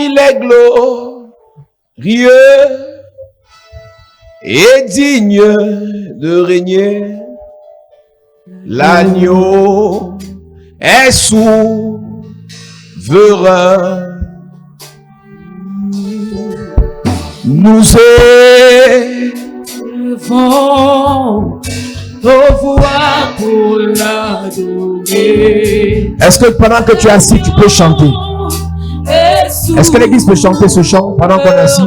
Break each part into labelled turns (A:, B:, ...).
A: il est glorieux et digne de régner. L'agneau est souverain. Nous élevons nos voix pour l'adorer. Est-ce que pendant que tu es assis, tu peux chanter? Est-ce que l'église peut chanter ce chant pendant qu'on est assis?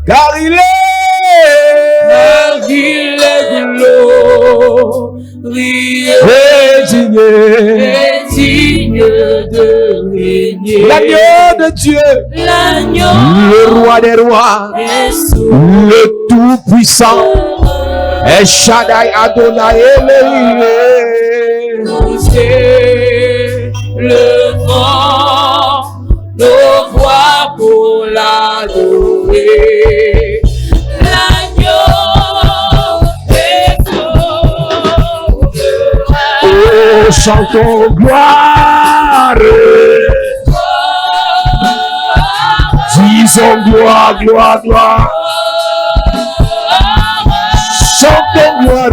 A: Car il est glorieux et digne de régner. L'agneau de Dieu, le roi des rois, le tout-puissant, El Shaddai Adonai Elohim. Nous élevons nos voix pour l'adorer. L'agneau est souverain. Oh, chantons gloire. Disons gloire, gloire, gloire. Chantons gloire.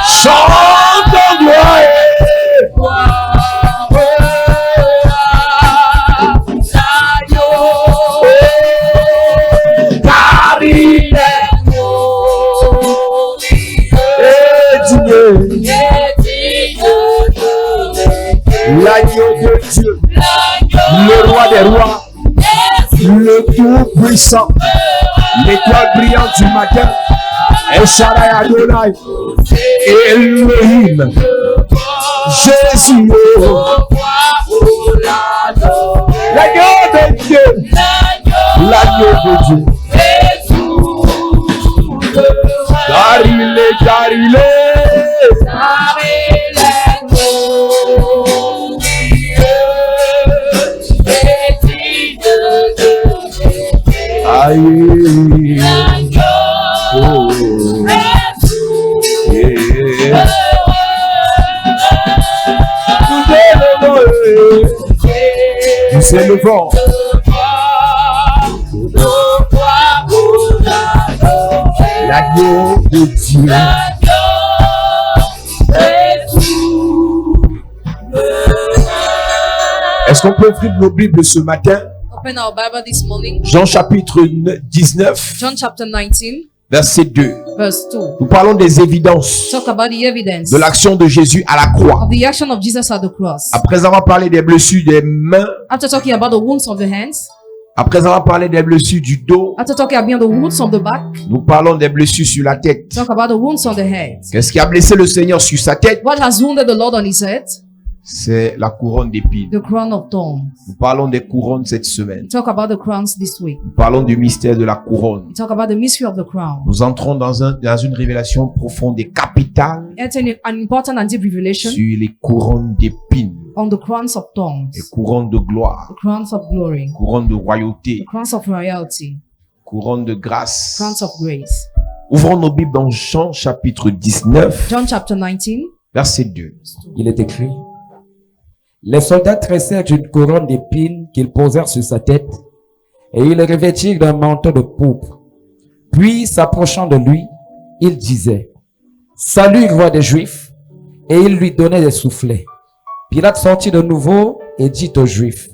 A: Chantons gloire. L'agneau de Dieu, le roi des rois, le tout-puissant, l'étoile brillante du matin, El Shaddai Adonai, Elohim, Jésus, l'agneau de Dieu, l'agneau de Dieu, car il est, car il est. Aïe. Oh. Yeah. Nous élevons. L'agneau de Dieu. Est-ce qu'on peut ouvrir nos Bibles ce matin?
B: Open our Bible this morning.
A: Jean chapitre 19.
B: John chapter 19.
A: Verset 2.
B: Verse 2.
A: Nous parlons des évidences
B: Talk about the evidence
A: de l'action de Jésus à la croix.
B: of the action of Jesus at the cross.
A: Après avoir parlé des blessures des mains,
B: After talking about the wounds of the hands,
A: après avoir parlé des blessures du dos,
B: after talking about the wounds of the back,
A: nous parlons des blessures sur la tête.
B: talk about the wounds on the head.
A: Qu'est-ce qui a blessé le Seigneur sur sa tête?
B: What has wounded the Lord on his head?
A: C'est la couronne d'épines.
B: The crown of thorns.
A: Nous parlons des couronnes cette semaine.
B: Talk about the crowns this week.
A: Nous parlons du mystère de la couronne.
B: Talk about the mystery of the crown.
A: Nous entrons dans une révélation profonde et capitale
B: Enter an important and deep revelation
A: sur les couronnes d'épines,
B: on the crowns of thorns,
A: les couronnes de gloire,
B: the crowns of glory,
A: couronnes de royauté,
B: the crowns of royalty,
A: couronnes de grâce.
B: crowns of grace.
A: Ouvrons nos Bibles dans Jean chapitre 19,
B: John chapter 19.
A: verset 2.
C: Il est écrit: les soldats tressèrent une couronne d'épines qu'ils posèrent sur sa tête, et ils le revêtirent d'un manteau de pourpre. Puis, s'approchant de lui, ils disaient: salut, roi des Juifs, et ils lui donnaient des soufflets. Pilate sortit de nouveau et dit aux Juifs: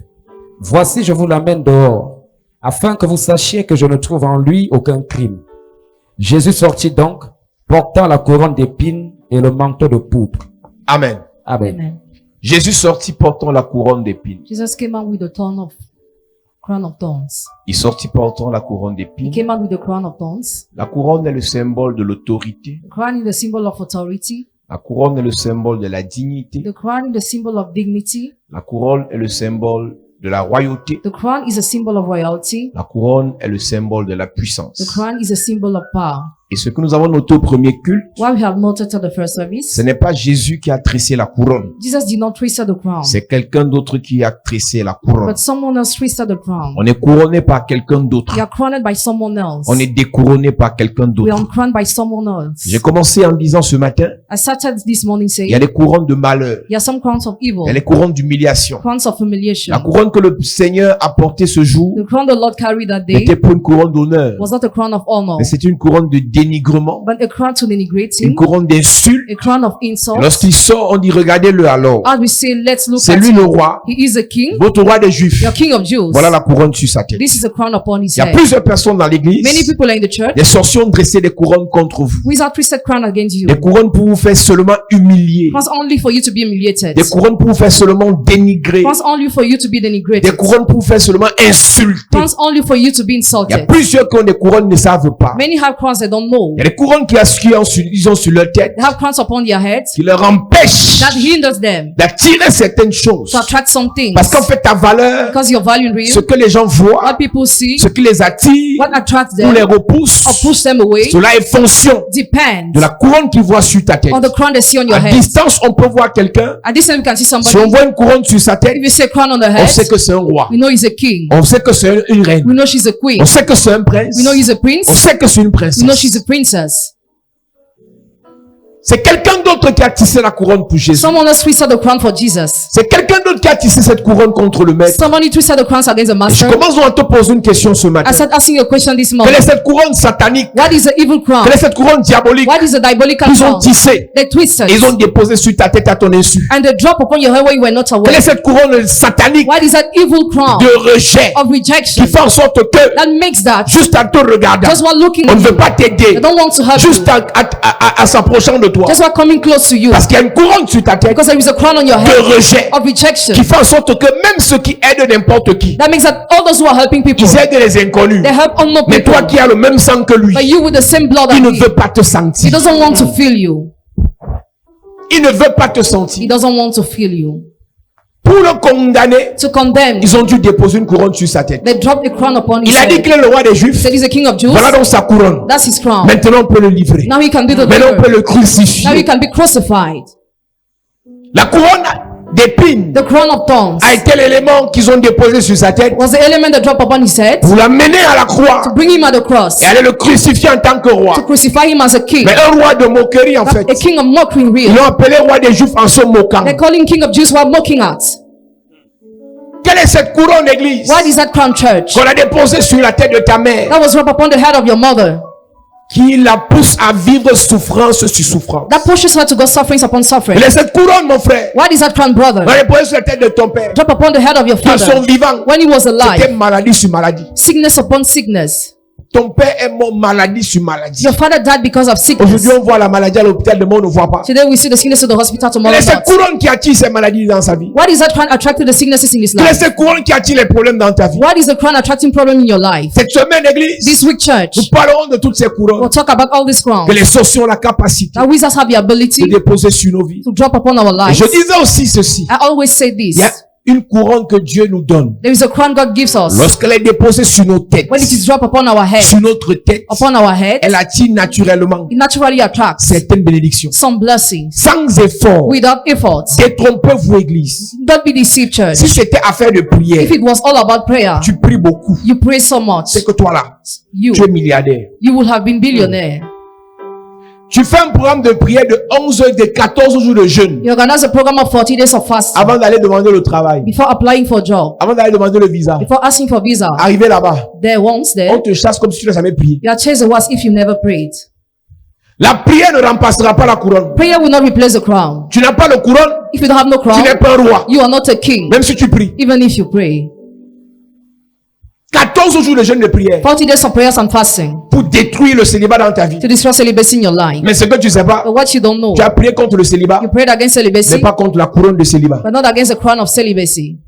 C: voici, je vous l'amène dehors, afin que vous sachiez que je ne trouve en lui aucun crime. Jésus sortit donc, portant la couronne d'épines et le manteau de pourpre.
A: Amen.
C: Amen.
B: Amen.
A: Jésus sortit portant la couronne d'épines.
B: Jesus came out with the crown of thorns.
A: Il sortit portant la couronne
B: He
A: d'épines.
B: came out with the crown of thorns.
A: La couronne est le symbole de l'autorité.
B: The crown is the symbol of authority.
A: La couronne est le symbole de la dignité.
B: The crown is the symbol of dignity.
A: La couronne est le symbole de la royauté.
B: The crown is a symbol of royalty.
A: La couronne est le symbole de la
B: The
A: puissance.
B: crown is a symbol of power.
A: Et ce que nous avons noté au premier culte,
B: What we have noted at the first service,
A: ce n'est pas Jésus qui a tressé la couronne.
B: Jesus did not twist the crown,
A: C'est quelqu'un d'autre qui a tressé la couronne.
B: but someone else twisted the crown.
A: On est couronné par quelqu'un d'autre.
B: We are crowned by someone else.
A: On est découronné par quelqu'un
B: We
A: d'autre.
B: are crowned by someone else.
A: J'ai commencé en disant ce matin,
B: I started this morning
A: il y a
B: saying,
A: des couronnes de malheur.
B: there are some crowns of
A: Il y a
B: evil,
A: les couronnes d'humiliation.
B: crowns of humiliation.
A: La couronne que le Seigneur a portée ce jour
B: The crown the Lord carried that day
A: n'était pas une couronne d'honneur,
B: was not a crown of honor,
A: mais c'était une couronne de dénigrement,
B: but a crown to denigrate
A: une
B: him,
A: couronne d'insulte.
B: a crown of insult.
A: Lorsqu'il sort, on dit regardez-le alors.
B: As we say, let's look
A: C'est
B: at
A: lui
B: him.
A: le roi,
B: He is a king,
A: votre roi des Juifs.
B: your king of Jews.
A: Voilà la couronne sur sa tête.
B: This is a crown upon his
A: Il y a
B: head.
A: plusieurs personnes dans l'église.
B: Many people are in the church.
A: Les sorciers ont dressé des couronnes contre vous.
B: Wizard twisted crown against you.
A: Des couronnes pour vous faire seulement humilier.
B: Crowns only for you to be humiliated.
A: Des couronnes pour vous faire seulement dénigrer.
B: Crowns only for you to be
A: Des
B: denigrated.
A: couronnes pour vous faire seulement insulter.
B: Crowns only for you to be
A: Il y a
B: insulted.
A: plusieurs qui ont des couronnes ne savent pas.
B: Many have crowns they don't know.
A: Il y a des couronnes qu'ils ont sur leur tête
B: They have crowns upon their heads
A: qui leur empêchent
B: that hinders them
A: d'attirer certaines choses.
B: to attract some things.
A: Parce qu'en fait, ta valeur,
B: Because your value in real,
A: ce que les gens voient,
B: what people see,
A: ce qui les attire
B: what attracts
A: ou
B: them
A: les
B: or
A: repousse,
B: push them away
A: cela est fonction
B: depends
A: de la couronne qu'ils voient sur ta tête.
B: on the crown they see on your
A: À
B: head.
A: distance, on peut voir quelqu'un.
B: At this time, you can see
A: Si on
B: somebody.
A: voit une couronne sur sa tête,
B: If you say crown on the
A: on sait
B: head,
A: que c'est un roi.
B: we know he's a king.
A: On sait que c'est une reine.
B: We know she's a queen.
A: On sait que c'est un prince.
B: We know he's a
A: On
B: prince.
A: sait que c'est une
B: We know
A: princesse.
B: she's a princess.
A: C'est quelqu'un d'autre qui a tissé la couronne pour Jésus.
B: Someone else twisted the crown for Jesus.
A: C'est quelqu'un d'autre qui a tissé cette couronne contre le maître.
B: Somebody twisted the crowns against the
A: Je
B: master.
A: commence donc à te poser une question ce matin.
B: I started asking you a question this
A: Quelle
B: morning.
A: est cette couronne satanique?
B: What is the evil crown?
A: Quelle est cette couronne diabolique?
B: What is the diabolical
A: Ils ont
B: crown?
A: tissé.
B: They twisted.
A: Et ils ont déposé sur ta tête à ton insu.
B: And they drop upon your head where you were not
A: Quelle
B: aware.
A: est cette couronne satanique
B: What is that evil crown
A: de rejet
B: of rejection
A: qui fait en sorte que
B: that makes that
A: juste à te regarder,
B: just while looking
A: on
B: at
A: ne veut
B: you,
A: pas t'aider,
B: they don't want to help
A: juste
B: you,
A: à s'approchant de toi.
B: just while coming close to you,
A: Parce qu'il y a une couronne sur ta tête
B: because there is a crown on your head
A: de rejet
B: of rejection
A: qui fait en sorte que même ceux qui aident n'importe qui,
B: that makes that all those who are helping people,
A: ils aident les inconnus.
B: they help unknown
A: Mais
B: people,
A: toi qui as le même sang que lui,
B: but you with the same blood
A: il
B: as
A: ne
B: he,
A: veut pas te
B: he
A: sentir.
B: doesn't want to feel you.
A: Il ne veut pas te
B: He
A: sentir.
B: doesn't want to feel you.
A: Pour le condamner,
B: To condemn,
A: ils ont dû déposer une couronne sur sa tête.
B: they dropped a crown upon his
A: Il a dit
B: head.
A: qu'il est le roi des
B: He
A: Juifs.
B: said he's a king of Jews.
A: Voilà donc sa couronne.
B: That's his crown.
A: Maintenant, on peut le livrer.
B: Now he can be the
A: Maintenant, on peut
B: deliverer.
A: le
B: Now he
A: crucifier.
B: can be crucified.
A: La couronne d'épines
B: The crown of thorns
A: a été l'élément qu'ils ont déposé sur sa tête
B: was the element that dropped upon his head
A: pour l'amener à la croix
B: to bring him at the cross,
A: et aller le crucifier en tant que roi.
B: to crucify him as a king.
A: Mais un roi de moquerie en fait.
B: A king of mockery in
A: Ils
B: real.
A: l'ont appelé roi des Juifs en se moquant.
B: They're calling king of Jews while mocking at.
A: Quelle est cette couronne église
B: What is that crown, church?
A: qu'on a déposée sur la tête de ta mère
B: That was dropped upon the head of your mother.
A: qui la pousse à vivre souffrance sur souffrance?
B: That pushes her to go sufferings upon suffering.
A: Quelle est cette couronne mon frère?
B: What is that crown, brother?
A: On a déposé sur la tête de ton père.
B: Drop upon the head of your
A: Dans son
B: father.
A: vivant,
B: When he was
A: c'était
B: alive,
A: maladie sur maladie.
B: sickness upon sickness.
A: Ton père est mort maladie sur maladie.
B: Your father died because of sickness.
A: Aujourd'hui, on voit la maladie à l'hôpital, demain on ne voit pas.
B: Today we see the sickness of the hospital,
A: Quelle
B: tomorrow
A: est cette
B: not.
A: couronne qui attire ces maladies dans sa vie?
B: What is that crown attracting the sicknesses in his
A: Quelle est
B: life?
A: cette couronne qui attire les problèmes dans ta vie?
B: What is the crown attracting problem in your life?
A: Cette semaine, église,
B: This week, church,
A: nous parlerons de toutes ces couronnes
B: we'll talk about all these crowns.
A: que les sorciers ont la capacité
B: That wizards have the ability
A: de déposer sur nos vies.
B: to drop upon our
A: Et
B: lives.
A: je disais aussi ceci.
B: I always say this.
A: Il y a une couronne que Dieu nous donne.
B: There is a crown God gives us.
A: Lorsqu'elle est déposée sur nos têtes,
B: When it is dropped upon our head,
A: sur notre tête,
B: upon our head,
A: elle attire naturellement
B: it naturally attracts
A: certaines bénédictions.
B: some blessings
A: Sans effort.
B: without effort.
A: Détrompez-vous, église.
B: Don't be deceived, church.
A: Si c'était affaire de prière,
B: If it was all about prayer,
A: tu pries beaucoup.
B: you pray so much,
A: C'est que toi là,
B: you
A: tu es milliardaire.
B: would have been billionaire.
A: Tu fais un programme de prière de 11 heures, de 14 jours de jeûne
B: You organize a program of 40 days of fasting
A: avant d'aller demander le travail,
B: before applying for a job,
A: avant d'aller demander le visa.
B: before asking for visa.
A: Arrivé là-bas,
B: There, once
A: on
B: there,
A: te chasse comme si tu n'as jamais prié.
B: you are chased away as if you never prayed.
A: La prière ne remplacera pas la couronne.
B: Prayer will not replace the crown.
A: Tu n'as pas de couronne,
B: If you don't have no
A: tu n'es
B: crown,
A: pas un roi.
B: you are not a king,
A: Même si tu pries.
B: even if you pray.
A: 14 jours de jeûne de prière
B: 40 days of prayers and fasting
A: pour détruire le célibat dans ta vie.
B: to destroy celibacy in your life.
A: Mais ce que tu sais pas,
B: But what you don't know,
A: tu as prié contre le célibat,
B: you prayed against
A: mais
B: celibacy,
A: pas contre la couronne de célibat.
B: but not against the crown of celibacy.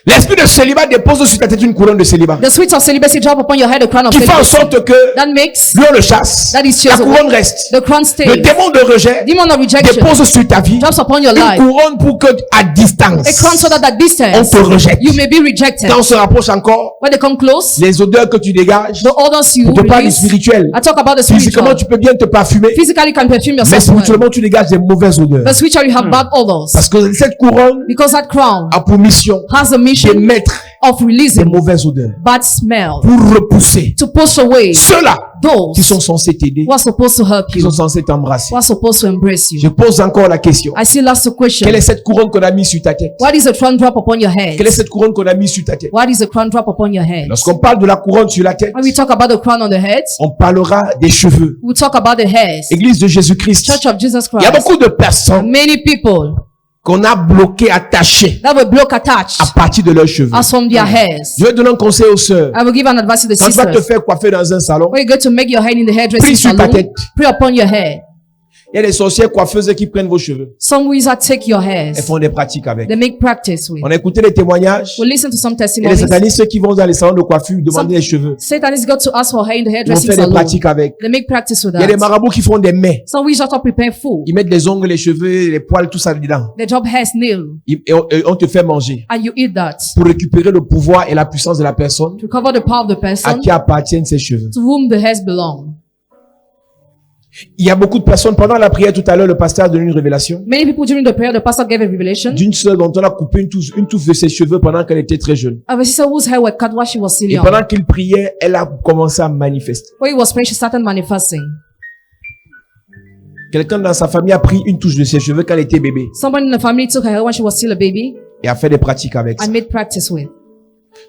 A: L'esprit de célibat dépose sur ta tête une couronne de célibat.
B: The spirit of celibacy drop upon your head a crown of
A: Qui fait en
B: celibacy.
A: sorte que
B: That makes
A: lui on le chasse.
B: that is
A: La
B: chased away.
A: couronne reste.
B: The crown
A: Le
B: stays.
A: démon de rejet
B: Demon of rejection
A: dépose sur ta vie
B: drops upon your
A: une
B: life.
A: couronne pour que à distance
B: A crown so that at
A: on
B: distance
A: te rejette.
B: you may be rejected.
A: Quand on se rapproche encore,
B: When they come close,
A: les odeurs que tu dégages,
B: the odors you
A: on te parle du
B: release.
A: spirituel.
B: I talk about the
A: Physiquement,
B: spiritual.
A: tu peux bien te parfumer,
B: Physically you can perfume
A: mais
B: yourself well.
A: spirituellement, tu dégages des mauvaises odeurs.
B: But spiritually you have bad odors.
A: Parce que cette couronne
B: Because that crown
A: a pour mission
B: has a mission
A: d'émettre
B: of
A: des
B: releasing
A: mauvaises odeurs
B: bad smell
A: pour repousser
B: to push away
A: ceux-là
B: those
A: qui sont censés t'aider,
B: who are supposed to help
A: qui
B: you,
A: sont censés t'embrasser.
B: who are supposed to embrace
A: Je
B: you.
A: pose encore la question.
B: I still ask the question.
A: Quelle est cette couronne qu'on a mise sur ta tête?
B: What is the crown drop upon your head?
A: Quelle est cette couronne qu'on a mise sur ta tête?
B: What is the crown drop upon your head?
A: Lorsqu'on parle de la couronne sur la tête,
B: When we talk about the crown on the head,
A: on parlera des cheveux.
B: we talk about the hairs.
A: Église de Jésus-Christ.
B: Church of Jesus
A: Il y a
B: Christ.
A: beaucoup de personnes
B: Many people
A: qu'on a bloquées, attachées
B: that were block attached
A: à partir de leurs cheveux.
B: as from their hairs.
A: Je vais donner un conseil aux sœurs.
B: I will give an advice to the
A: Quand tu vas te
B: sisters.
A: faire coiffer dans un salon,
B: When you go to make your hair in the hairdressing
A: prie sur ta
B: salon,
A: tête.
B: pray upon your hair.
A: Il y a des sorcières coiffeuses qui prennent vos cheveux.
B: Some wizards take your hairs.
A: Elles font des pratiques avec.
B: They make practice with.
A: On a écouté les témoignages.
B: We listen to some
A: Et les
B: testimonies.
A: satanistes qui vont dans les salons de coiffure demander les cheveux.
B: Satanists go to ask for hair in the
A: Ils vont
B: hairdressing
A: faire des
B: salon.
A: pratiques avec.
B: They make practice with
A: Il y a des
B: that.
A: marabouts qui font des mets.
B: Some wizards are prepare food.
A: Ils mettent les ongles, les cheveux, les poils, tout ça dedans.
B: They drop hair nail
A: Et on te fait manger.
B: and you eat that
A: Pour récupérer le pouvoir et la puissance de la personne
B: to cover the power of the
A: à
B: person
A: qui appartiennent ses cheveux.
B: to whom the hairs belong.
A: Il y a beaucoup de personnes, pendant la prière tout à l'heure, le pasteur a donné une révélation
B: Many people during the prayer, the pastor gave a revelation
A: d'une sœur dont on a coupé une touffe de ses cheveux pendant qu'elle était très jeune.
B: of a sister whose hair were cut while she was still
A: Et
B: young.
A: pendant qu'il priait, elle a commencé à manifester.
B: When he was praying, she started manifesting.
A: Quelqu'un dans sa famille a pris une touche de ses cheveux quand elle était bébé
B: Someone in the family took her hair when she was still a baby
A: et a fait des pratiques avec ça.
B: and made practice with.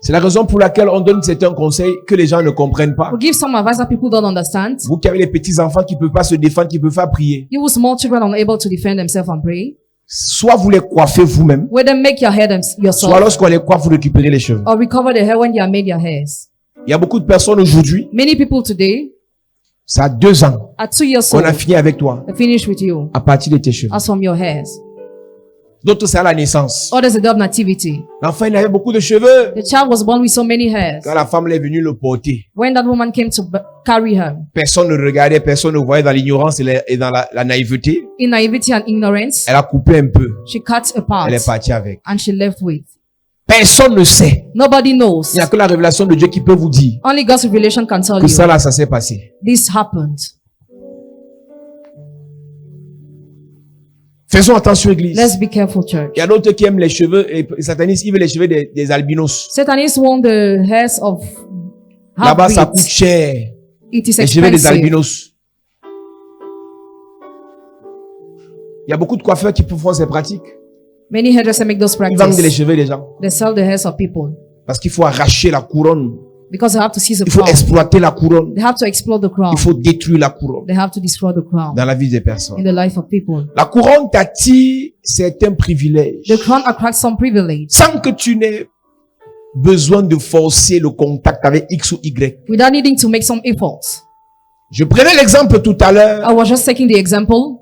A: C'est la raison pour laquelle on donne certains conseils que les gens ne comprennent pas.
B: We give some advice that people don't understand.
A: Vous qui avez les petits enfants qui peuvent pas se défendre, qui peuvent pas prier,
B: You small children unable to defend themselves and pray.
A: soit vous les coiffez vous-même,
B: Whether make your hair
A: soit
B: yourself
A: lorsqu'on les coiffe, vous récupérez les cheveux.
B: or recover the hair when they are made your hairs.
A: Il y a beaucoup de personnes aujourd'hui,
B: Many people today
A: ça a 2 ans
B: are 2 years
A: qu'on
B: old.
A: a fini avec toi
B: They finish with you
A: à partir de tes cheveux.
B: as from your hairs.
A: D'autres, c'est à la naissance.
B: Others the day of nativity.
A: L'enfant, il avait beaucoup de cheveux.
B: The child was born with so many hairs.
A: Quand la femme est venue le porter,
B: When that woman came to carry her,
A: personne ne regardait, personne ne voyait dans l'ignorance et dans la naïveté.
B: in naivety and ignorance,
A: Elle a coupé un peu.
B: she cut a part
A: Elle est partie avec.
B: and she left with.
A: Personne ne sait.
B: Nobody knows.
A: Il n'y a que la révélation de Dieu qui peut vous dire
B: Only God's revelation can tell
A: que
B: you
A: ça là, ça s'est passé.
B: this happened.
A: Faisons attention, église.
B: Let's be careful, church.
A: Il y a d'autres qui aiment les cheveux, et les satanistes, ils veulent les cheveux des albinos.
B: Satanists want the hairs of
A: Là-bas, ça coûte
B: half-breeds.
A: cher.
B: It is
A: Les cheveux des
B: expensive.
A: albinos. Il y a beaucoup de coiffeurs qui font ces pratiques.
B: Many hairdressers make those
A: Ils vendent les
B: practices.
A: cheveux des gens.
B: They sell the hairs of people
A: Parce qu'il faut arracher la couronne.
B: because they have to seize the
A: Il faut
B: crown.
A: exploiter la couronne.
B: They have to explore the crown.
A: Il faut détruire la couronne
B: They have to destroy the crown
A: dans la vie des
B: in
A: personnes.
B: the life of people.
A: La couronne t'attire certains privilèges.
B: The crown attracts some privilege
A: Sans que tu n'aies besoin de forcer le contact avec X ou Y.
B: without needing to make some efforts.
A: Je prenais l'exemple tout à l'heure.
B: I was just taking the example.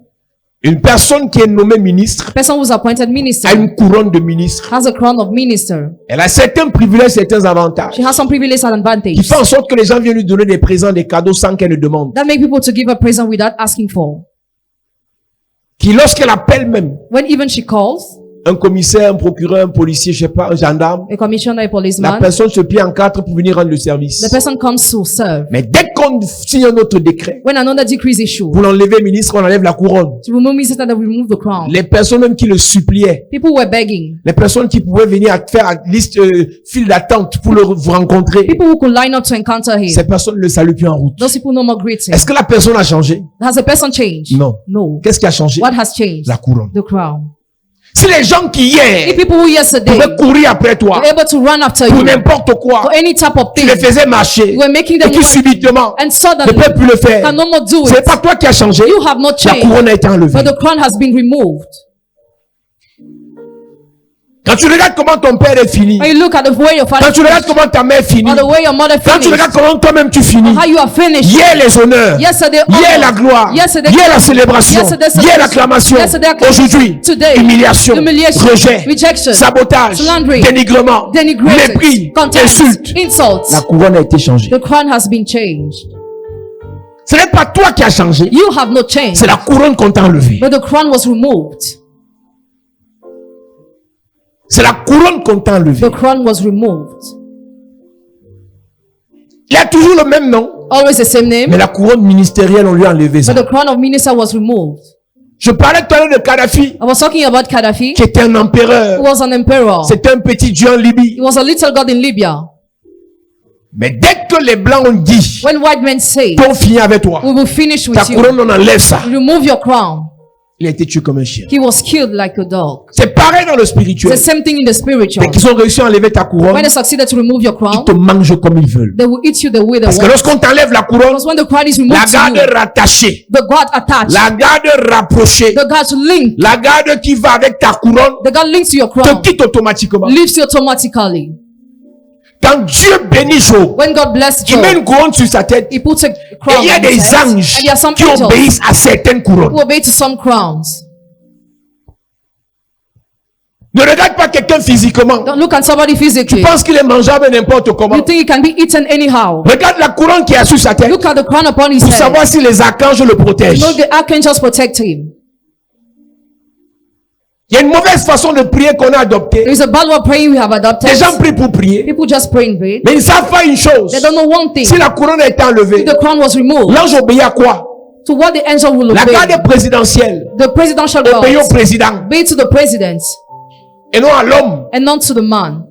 A: Une personne qui est nommée ministre
B: A person who's appointed minister
A: a une couronne de ministre.
B: has a crown of minister.
A: Elle a certains privilèges, certains avantages.
B: She has some privilege and
A: Qui
B: advantage
A: fait en sorte que les gens viennent lui donner des présents, des cadeaux sans qu'elle ne demande.
B: that make people to give a present without asking for.
A: Qui lorsqu'elle appelle même
B: When even she calls
A: un commissaire, un procureur, un policier, je sais pas, un gendarme,
B: a commissioner, a
A: la
B: policeman,
A: personne se plie en 4 pour venir rendre le service.
B: the person comes to serve.
A: Mais dès qu'on signe un autre décret,
B: When another decree is issued,
A: pour l'enlever ministre, on enlève la couronne.
B: to remove minister, they remove the crown.
A: Les personnes même qui le suppliaient,
B: People were begging.
A: les personnes qui pouvaient venir à faire une liste, file d'attente pour vous rencontrer,
B: People who could line up to encounter him.
A: ces personnes ne le saluent plus en route.
B: Those people no more greet him.
A: Est-ce que la personne a changé?
B: Has the person changed?
A: Non.
B: No.
A: Qu'est-ce qui a changé?
B: What has changed?
A: La couronne.
B: The crown.
A: Si les gens qui hier
B: If people who yesterday
A: pouvaient courir après toi
B: were able to run after
A: pour
B: you
A: n'importe quoi,
B: for any type of
A: tu
B: thing,
A: les faisais marcher
B: you were making
A: et
B: them
A: qui
B: walk
A: subitement
B: and
A: ne
B: suddenly
A: peuvent plus le faire.
B: can no more do
A: Ce n'est
B: it.
A: pas toi qui as changé.
B: You have not
A: La
B: changed,
A: couronne a été enlevée.
B: but the crown has been removed.
A: Quand tu regardes comment ton père est fini,
B: When you look at the way your
A: quand
B: father
A: tu regardes comment ta mère finit,
B: or the way your mother
A: quand tu
B: finished,
A: regardes comment toi-même tu finis,
B: how you are finished.
A: hier les honneurs,
B: Yesterday,
A: hier la gloire,
B: Yesterday,
A: hier la célébration,
B: Yesterday,
A: hier l'acclamation,
B: Yesterday, acclamation.
A: aujourd'hui,
B: Today,
A: humiliation,
B: humiliation,
A: rejet,
B: rejection,
A: sabotage,
B: slandering,
A: dénigrement,
B: denigration,
A: mépris,
B: contempt,
A: insulte.
B: insults.
A: La couronne a été changée.
B: The crown has been changed.
A: Ce n'est pas toi qui as changé,
B: You have no change,
A: c'est la couronne qu'on t'a enlevée.
B: but the crown was removed.
A: C'est la couronne qu'on t'a enlevée.
B: The crown was removed.
A: Il a toujours le même nom,
B: Always the same
A: mais
B: name,
A: la couronne ministérielle, on lui a enlevé ça.
B: but the crown of minister was removed.
A: Je parlais tout à l'heure de Kadhafi,
B: I was talking about Gaddafi,
A: qui était un
B: who
A: empereur.
B: was an emperor.
A: C'était un petit dieu en Libye.
B: He was a little god in Libya.
A: Mais dès que les Blancs ont dit
B: When white men say,
A: qu'on finit avec toi,
B: we will finish
A: ta
B: with you,
A: couronne, on enlève ça.
B: remove your crown,
A: Il a été tué comme un chien.
B: he was killed like a dog.
A: C'est pareil dans le
B: It's
A: spirituel.
B: the same thing in the spiritual.
A: Dès qu'ils ont réussi à enlever ta couronne,
B: When they succeeded to remove your
A: ils
B: crown,
A: te mangent comme ils veulent.
B: they will eat you the way they
A: Parce que
B: want.
A: lorsqu'on t'enlève la couronne,
B: Because when the crown is
A: la
B: removed to
A: garde
B: you,
A: rattachée,
B: the God attached,
A: la garde rapprochée,
B: the God link,
A: la garde qui va avec ta couronne,
B: the God links to your
A: te
B: crown,
A: quitte automatiquement.
B: leaves you automatically.
A: Quand Dieu bénit Job,
B: When God blessed
A: il met
B: Job,
A: une couronne sur sa tête,
B: he puts a
A: et
B: crown
A: il y a
B: on his
A: des
B: head,
A: anges
B: and there are some
A: qui
B: angels
A: obéissent à certaines couronnes.
B: who obey to some crowns.
A: Ne regarde pas quelqu'un physiquement.
B: Don't look at somebody
A: Tu
B: physically.
A: penses qu'il est mangeable n'importe comment.
B: You think it can be eaten anyhow.
A: Regarde la couronne qui est sur sa tête
B: Look at the crown upon his
A: pour
B: head.
A: savoir si les archanges le protègent.
B: You know the archangels protect him.
A: Il y a une mauvaise façon de prier qu'on a adoptée.
B: There is a bad way of praying we have adopted.
A: Les gens prient pour prier,
B: People just pray in vain.
A: mais ils ne savent pas une chose.
B: They don't know one thing.
A: Si la couronne a été enlevée,
B: If the crown was removed,
A: l'ange obéit à quoi?
B: to what the angel will
A: La
B: obey.
A: garde présidentielle
B: The presidential
A: obéit au
B: guards
A: président
B: obey to the president
A: et non à l'homme
B: and not to the man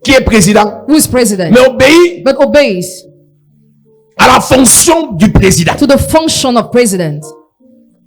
A: qui est président,
B: who is president,
A: mais obéit
B: but obeys
A: à la fonction du président.
B: to the function of president.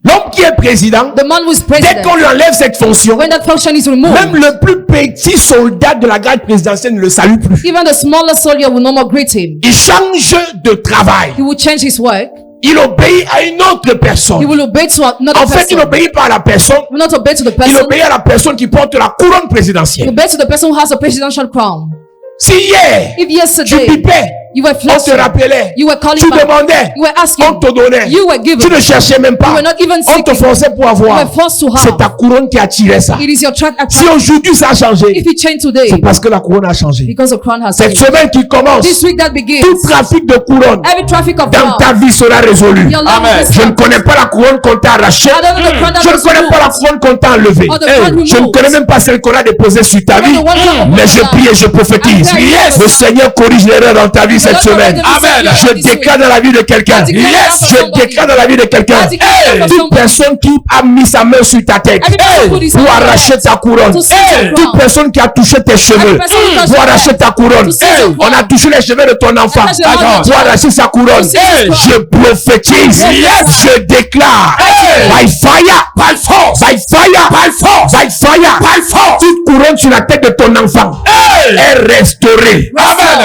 A: L'homme qui est président,
B: The man who is
A: dès
B: president,
A: qu'on lui enlève cette fonction,
B: when that function is removed,
A: même le plus petit soldat de la garde présidentielle ne le salue plus.
B: even the smallest soldier will no more greet him.
A: Il change de travail.
B: He will change his work.
A: Il obéit à une autre
B: He
A: personne.
B: will obey to another
A: En fait, il
B: person.
A: n'obéit pas à la personne,
B: He will not obey to the
A: il
B: person.
A: obéit à la personne qui porte la couronne
B: He
A: présidentielle.
B: obey to the person who has a presidential crown.
A: Si hier,
B: If
A: tu
B: yesterday
A: pipais,
B: you were
A: on te
B: flashing,
A: rappelait,
B: you were calling
A: tu
B: back,
A: demandais,
B: you were
A: on
B: asking,
A: te donnait,
B: you were given,
A: tu ne cherchais même
B: you
A: pas,
B: were not even
A: on te
B: seeking,
A: forçait pour
B: you
A: avoir.
B: were forced to
A: C'est ta
B: have.
A: couronne qui attirait ça.
B: It is your track
A: Si aujourd'hui ça a changé,
B: if it changed today,
A: c'est parce que la couronne a changé.
B: because the crown has
A: Cette
B: changed.
A: semaine qui commence,
B: This week that begins,
A: tout trafic de couronne
B: every traffic of
A: dans
B: crown,
A: ta vie sera résolu.
B: your life is
A: Je ne
B: stopped.
A: connais pas la couronne qu'on t'a arrachée.
B: I don't know the crown that
A: Je ne
B: was
A: connais pas la
B: removed.
A: couronne qu'on t'a enlevée.
B: Or the crown
A: Je ne
B: removed.
A: connais même pas celle qu'on a déposée sur ta vie. Mais je prie et je prophétise. Le Seigneur corrige l'erreur dans ta vie cette semaine.
B: Amen.
A: Je déclare dans la vie de quelqu'un. Je déclare dans la vie de quelqu'un. Toute personne qui a mis sa main sur ta tête pour arracher ta couronne. Toute personne qui a touché tes cheveux pour arracher ta couronne. On a touché les cheveux de ton enfant pour arracher sa couronne. Je prophétise. Je déclare. By fire, by force, by fire, by force, by fire, by force. Toute couronne sur la tête de ton enfant est restaurée.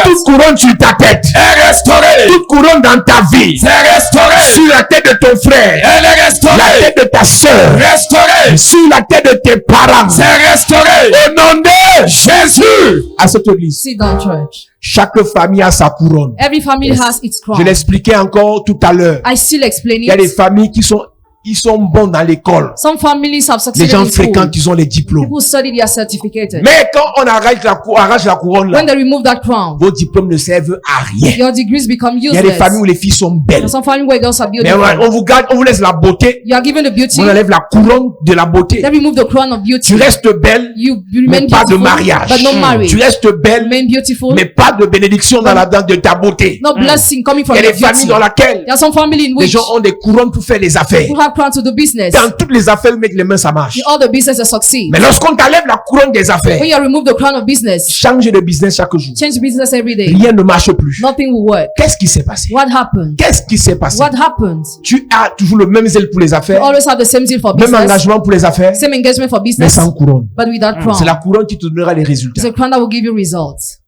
A: Toute couronne sur ta tête est restaurée. Toute couronne dans ta vie est restaurée. Sur la tête de ton frère, elle est restaurée. La tête de ta soeur, restaurée. Sur la tête de tes parents, c'est restauré. Au nom de Jésus. À cette église,
B: sit down, church.
A: chaque famille a sa couronne.
B: Every family has its
A: Je
B: crown.
A: l'expliquais encore tout à l'heure.
B: I still explain
A: Il y a des
B: it.
A: familles qui sont bons dans l'école.
B: Some families have
A: Les
B: succeeded
A: gens
B: in school.
A: fréquentent, ils ont les diplômes.
B: People study, they are certificated.
A: Mais quand on arrache la couronne là,
B: When they remove that crown,
A: vos diplômes ne servent à rien.
B: your degrees become
A: Il y a des
B: useless.
A: familles où les filles sont belles.
B: There's some family where girls are
A: Mais
B: beautiful.
A: on vous garde, on vous laisse la beauté.
B: You are given the beauty.
A: On enlève la couronne de la beauté.
B: They remove the crown of beauty.
A: Tu restes belle,
B: You
A: mais
B: remain
A: pas de
B: beautiful,
A: mariage.
B: but no marriage.
A: Tu restes belle,
B: Remain beautiful,
A: mais pas de bénédiction dans la dent de ta beauté.
B: no blessing coming from
A: Il y a
B: your
A: des familles
B: beauty.
A: dans lesquelles
B: There are some family in
A: les
B: which
A: gens ont des couronnes pour faire les affaires.
B: who have crown to do business.
A: Dans toutes les affaires, mettre les mains, ça marche.
B: In all the business they succeed.
A: Mais lorsqu'on t'enlève la couronne des affaires,
B: When you remove the crown of business,
A: change de business chaque jour.
B: change business every day.
A: Rien ne marche plus.
B: Nothing will work.
A: Qu'est-ce qui s'est passé?
B: What happened?
A: Qu'est-ce qui s'est passé?
B: What happened?
A: Tu as toujours le même zèle pour les
B: You
A: affaires,
B: always have the same zeal for
A: même
B: business,
A: engagement pour les affaires,
B: same engagement for
A: mais
B: business,
A: sans couronne.
B: but without crown.
A: C'est la couronne qui te donnera les résultats.
B: It's a crown that will give you results.